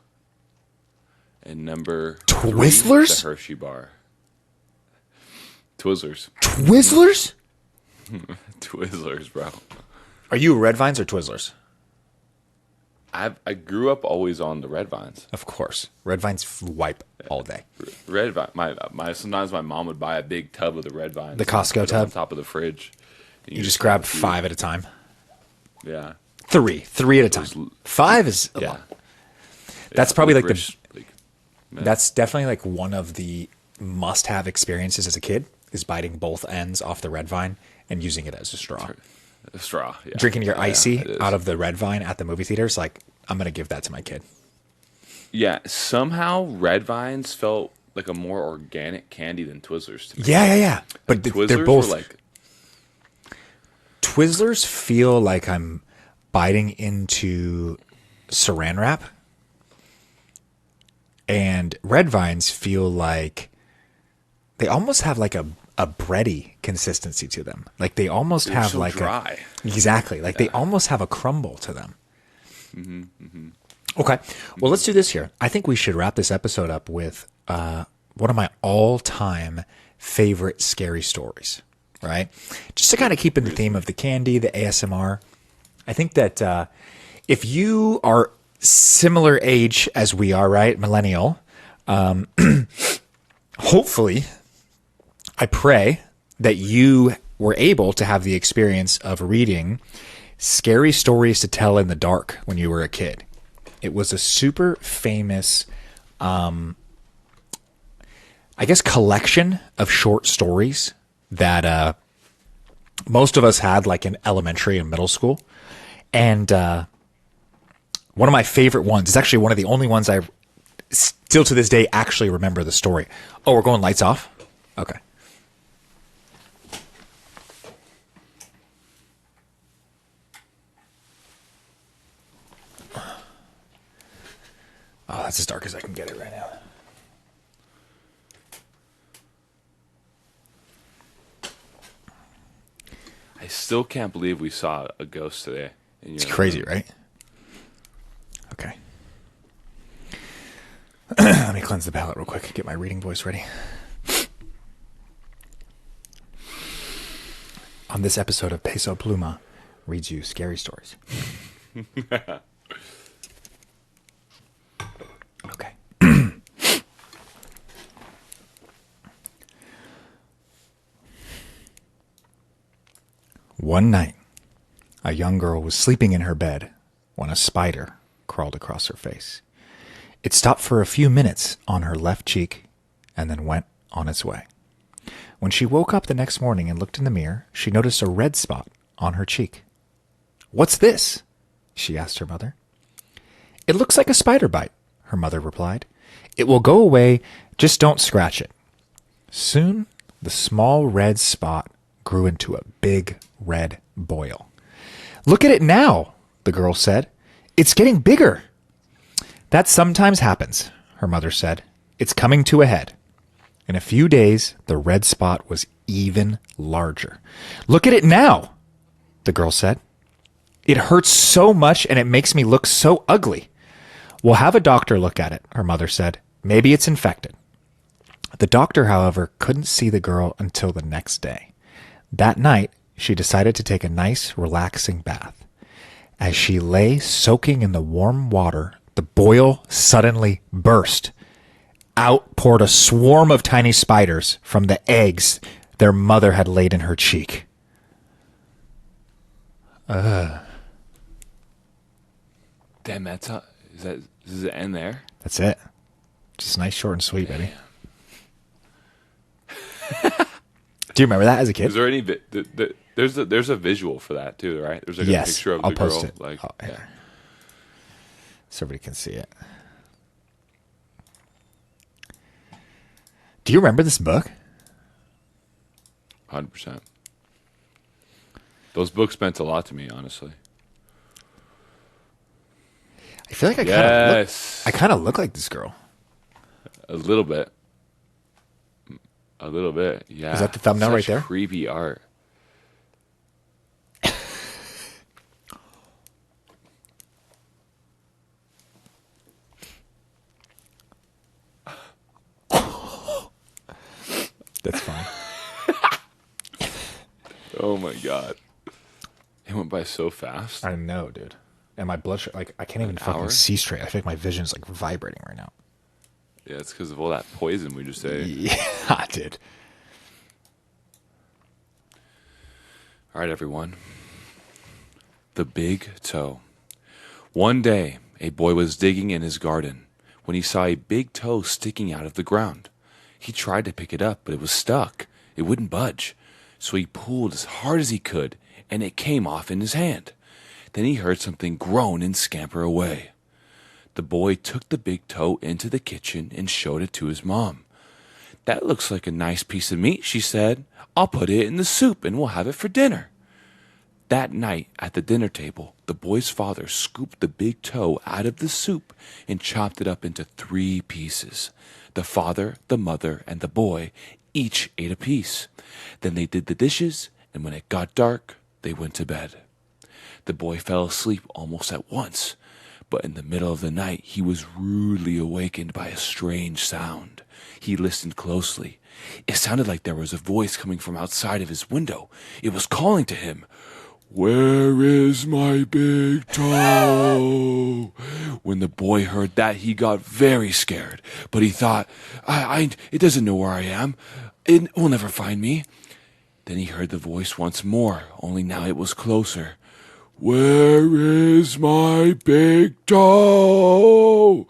And number Twizzlers? 3, the Hershey bar. Twizzlers. Twizzlers? Twizzlers, bro. Are you Red Vines or Twizzlers? I grew up always on the Red Vines. Of course. Red Vines wipe all day. Red Vine. Sometimes my mom would buy a big tub of the Red Vines. The Costco on tub? top of the fridge. And You just grab 5 at a time. Yeah. 3 at a time. 5 is a lot. That's probably like that's definitely like one of the must-have experiences as a kid is biting both ends off the Red Vine and using it as a straw. A straw. Yeah. Drinking your icy it is. out of the Red Vine at the movie theaters, like I'm gonna give that to my kid. Yeah. Somehow Red Vines felt like a more organic candy than Twizzlers to me. Yeah. But Twizzlers they're both were like. Twizzlers feel like I'm biting into saran wrap, and Red Vines feel like they almost have like a bready consistency to them. Like they almost have so like dry. Exactly. Like they almost have a crumble to them. Okay. Well, let's do this here. I think we should wrap this episode up with one of my all-time favorite scary stories, right? Just to kind of keep in the theme of the candy, the ASMR. I think that if you are similar age as we are, right? Millennial. Hopefully, I pray that you were able to have the experience of reading Scary Stories to Tell in the Dark when you were a kid. It was a super famous, I guess, collection of short stories that most of us had like in elementary and middle school. And one of my favorite ones, it's actually one of the only ones I still to this day actually remember the story. Oh, we're going lights off? Okay. Oh, that's as dark as I can get it right now. I still can't believe we saw a ghost today. It's crazy, right? Okay. Let me cleanse the palate real quick. Get my reading voice ready. On this episode of Peso Pluma reads you scary stories. Okay. One night, a young girl was sleeping in her bed when a spider crawled across her face. It stopped for a few minutes on her left cheek and then went on its way. When she woke up the next morning and looked in the mirror, she noticed a red spot on her cheek. "What's this?" she asked her mother. "It looks like a spider bite," her mother replied. "It will go away, just don't scratch it." Soon, the small red spot grew into a big red boil. "Look at it now," the girl said. "It's getting bigger." "That sometimes happens," her mother said. "It's coming to a head." In a few days, the red spot was even larger. Look at it now, the girl said. It hurts so much and it makes me look so ugly. We'll have a doctor look at it, her mother said. Maybe it's infected. The doctor, however, couldn't see the girl until the next day. That night, she decided to take a nice, relaxing bath. As she lay soaking in the warm water, the boil suddenly burst. Out poured a swarm of tiny spiders from the eggs their mother had laid in her cheek. Damn, that's does it end there? That's it. Just nice, short, and sweet, baby. Do you remember that as a kid? Is there any? There's a visual for that too, right? There's like a picture of the girl. Post it. Like, yeah. So everybody can see it. Do you remember this book? 100%. Those books meant a lot to me, honestly. I feel like I kind of look like this girl. A little bit. Yeah. Is that the thumbnail right there? Creepy art. That's fine. Oh my god. It went by so fast. I know, dude. And my blood sugar, like, I can't even fucking see straight. I feel like my vision's like vibrating right now. Yeah, it's because of all that poison we just ate. Yeah, dude. All right, everyone. The big toe. One day, a boy was digging in his garden when he saw a big toe sticking out of the ground. He tried to pick it up, but it was stuck. It wouldn't budge. So he pulled as hard as he could, and it came off in his hand. Then he heard something groan and scamper away. The boy took the big toe into the kitchen and showed it to his mom. "That looks like a nice piece of meat," she said. "I'll put it in the soup and we'll have it for dinner." That night at the dinner table, the boy's father scooped the big toe out of the soup and chopped it up into 3 pieces. The father, the mother, and the boy each ate a piece. Then they did the dishes, and when it got dark, they went to bed. The boy fell asleep almost at once, but in the middle of the night he was rudely awakened by a strange sound. He listened closely. It sounded like there was a voice coming from outside of his window. It was calling to him, "Where is my big toe?" When the boy heard that, he got very scared, but he thought, it doesn't know where I am. It will never find me. Then he heard the voice once more, only now it was closer. "Where is my big toe?"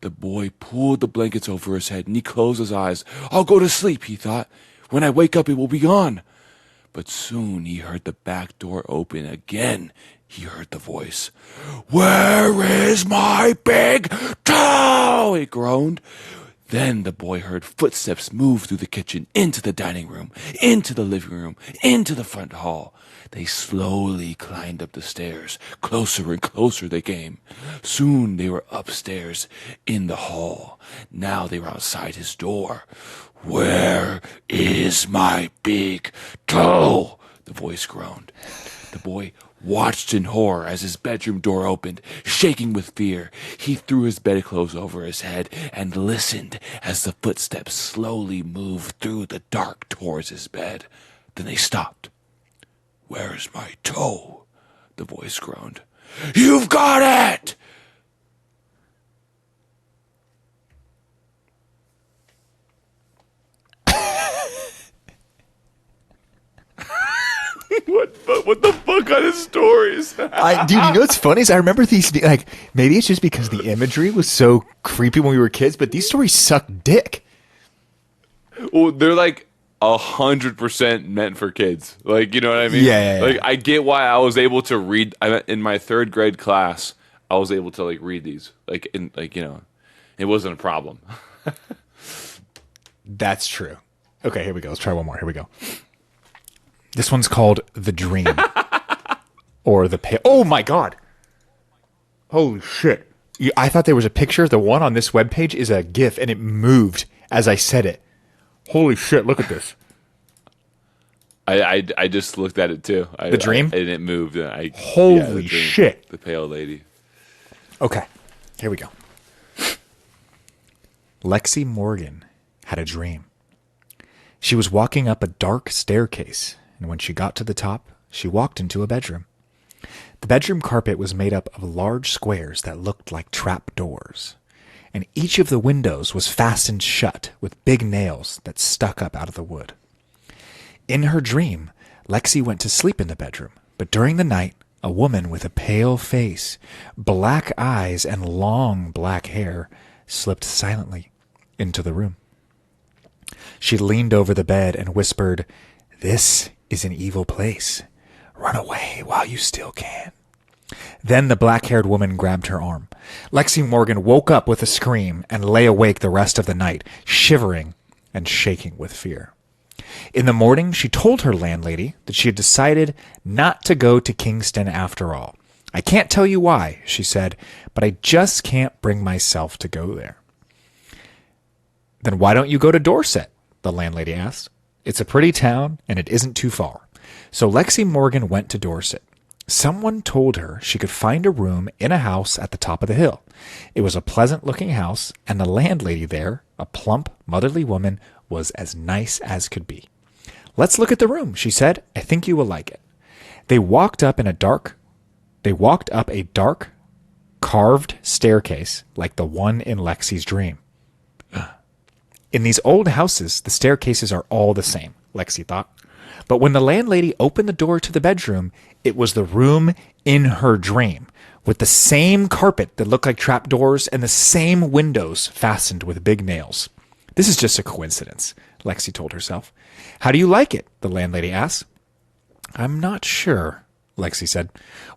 The boy pulled the blankets over his head and he closed his eyes. "I'll go to sleep," he thought. "When I wake up, it will be gone." But soon he heard the back door open again. He heard the voice. "Where is my big toe?" it groaned. Then the boy heard footsteps move through the kitchen, into the dining room, into the living room, into the front hall. They slowly climbed up the stairs. Closer and closer they came. Soon they were upstairs in the hall. Now they were outside his door. "Where is my big toe?" the voice groaned. The boy watched in horror as his bedroom door opened. Shaking with fear, he threw his bedclothes over his head and listened as the footsteps slowly moved through the dark towards his bed. Then they stopped. "Where's my toe?" the voice groaned. "You've got it!" What the fuck kind of stories? Dude, you know what's funny is I remember these, like, maybe it's just because the imagery was so creepy when we were kids, but these stories suck dick. Well, they're like 100% meant for kids. Like, you know what I mean? Yeah. Like, I get why I was able to read. In my 3rd grade class, I was able to like read these. Like, it wasn't a problem. That's true. Okay, here we go. Let's try one more. Here we go. This one's called The Dream. Or the Oh my god. Holy shit. I thought there was a picture. The one on this webpage is a GIF, and it moved as I said it. Holy shit! Look at this. I just looked at it too. The dream? And it moved. Holy shit! The pale lady. Okay, here we go. Lexi Morgan had a dream. She was walking up a dark staircase, and when she got to the top, she walked into a bedroom. The bedroom carpet was made up of large squares that looked like trap doors, and each of the windows was fastened shut with big nails that stuck up out of the wood. In her dream, Lexi went to sleep in the bedroom, but during the night, a woman with a pale face, black eyes, and long black hair slipped silently into the room. She leaned over the bed and whispered, "This is an evil place. Run away while you still can." Then the black-haired woman grabbed her arm. Lexi Morgan woke up with a scream and lay awake the rest of the night, shivering and shaking with fear. In the morning, she told her landlady that she had decided not to go to Kingston after all. "I can't tell you why," she said, "but I just can't bring myself to go there." "Then why don't you go to Dorset?" the landlady asked. "It's a pretty town, and it isn't too far." So Lexi Morgan went to Dorset. Someone told her she could find a room in a house at the top of the hill. It was a pleasant-looking house, and the landlady there, a plump, motherly woman, was as nice as could be. "Let's look at the room," she said. "I think you will like it." They walked up a dark, carved staircase like the one in Lexi's dream. In these old houses, the staircases are all the same, Lexi thought. But when the landlady opened the door to the bedroom, it was the room in her dream, with the same carpet that looked like trapdoors and the same windows fastened with big nails. "This is just a coincidence," Lexi told herself. "How do you like it?" the landlady asked. "I'm not sure," Lexi said.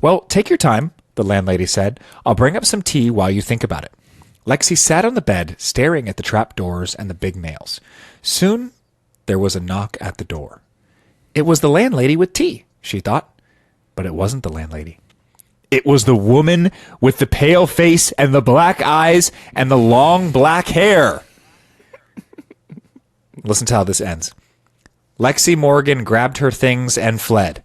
"Well, take your time," the landlady said. "I'll bring up some tea while you think about it." Lexi sat on the bed, staring at the trapdoors and the big nails. Soon, there was a knock at the door. It was the landlady with tea, she thought. But it wasn't the landlady. It was the woman with the pale face and the black eyes and the long black hair. Listen to how this ends. Lexi Morgan grabbed her things and fled.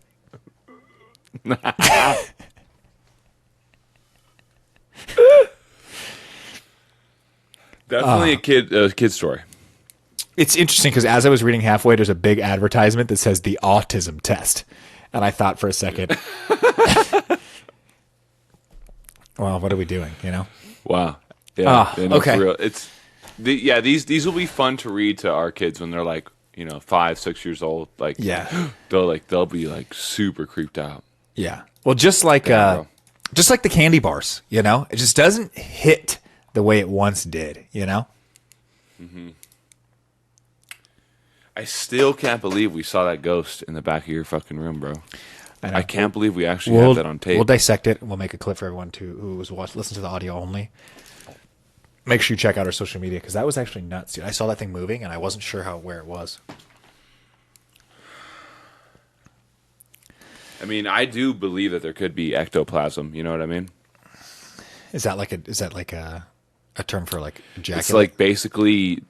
Definitely a kid story. It's interesting because as I was reading halfway, there's a big advertisement that says the autism test. And I thought for a second, well, what are we doing, you know? Wow. Yeah. Okay. For real. These will be fun to read to our kids when they're like, 5, 6 years old. Like, yeah, they'll be like super creeped out. Yeah. Well, just like the candy bars, it just doesn't hit the way it once did, Mm-hmm. I still can't believe we saw that ghost in the back of your fucking room, bro. I can't believe we actually have that on tape. We'll dissect it, and we'll make a clip for everyone who was listen to the audio only. Make sure you check out our social media, because that was actually nuts, dude. I saw that thing moving, and I wasn't sure where it was. I mean, I do believe that there could be ectoplasm. You know what I mean? Is that like a term for like ejaculate? It's like basically.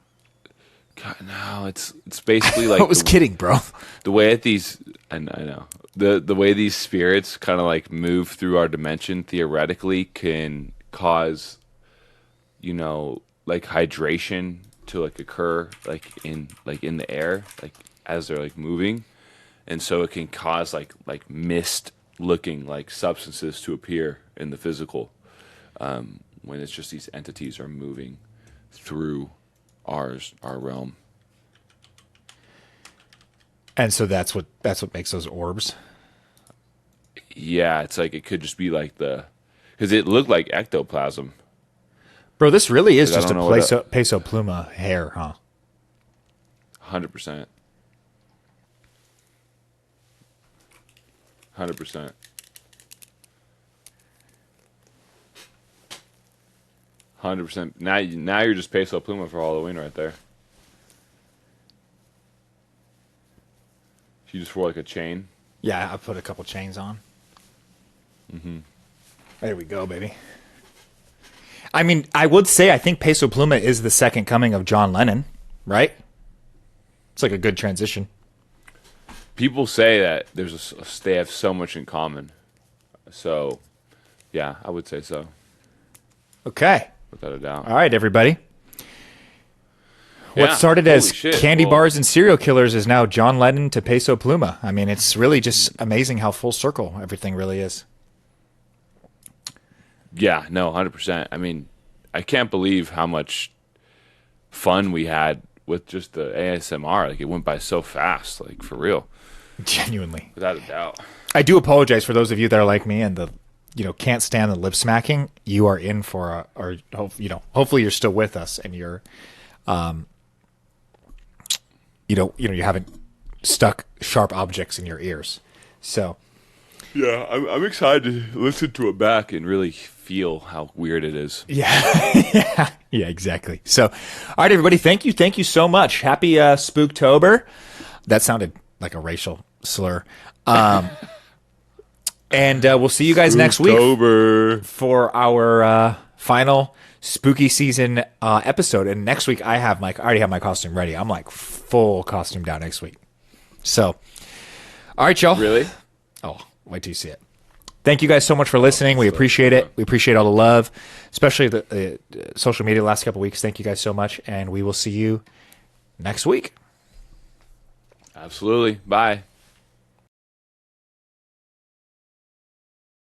God, no, it's basically like I was kidding, bro. The way that I know the way these spirits kind of like move through our dimension theoretically can cause, like hydration to like occur like in the air, like as they're like moving, and so it can cause like mist looking like substances to appear in the physical, when it's just these entities are moving through our realm. And so that's what makes those orbs. Yeah, it's like it could just be like because it looked like ectoplasm. Bro, this really is just a Peso Pluma hair, huh? 100%. 100%. 100%. Now you're just Peso Pluma for Halloween right there. You just wore like a chain. Yeah, I put a couple chains on. Mm-hmm. There we go, baby. I mean, I would say I think Peso Pluma is the second coming of John Lennon, right? It's like a good transition. People say that they have so much in common. So, yeah, I would say so, Okay. without a doubt. All right, everybody. What Yeah, started holy as shit. candy Well, bars and serial killers is now John Lennon to Peso Pluma. I mean, it's really just amazing how full circle everything really is. Yeah, no, 100%. I mean, I can't believe how much fun we had with just the ASMR. Like, it went by so fast, like, for real, Genuinely. without a doubt. I do apologize for those of you that are like me and can't stand the lip smacking. You are in for hopefully you're still with us and you're, you haven't stuck sharp objects in your ears. So, Yeah, I'm excited to listen to it back and really feel how weird it is. yeah, yeah, exactly. So, all right, everybody, thank you so much. Happy Spooktober. That sounded like a racial slur. And we'll see you guys next week October. for our final spooky season episode. And next week, I already have my costume ready. I'm like full costume down next week. So, all right, y'all. Really? Oh, wait till you see it. Thank you guys so much for listening. We appreciate it. We appreciate all the love, especially the social media the last couple of weeks. Thank you guys so much. And we will see you next week. Absolutely. Bye.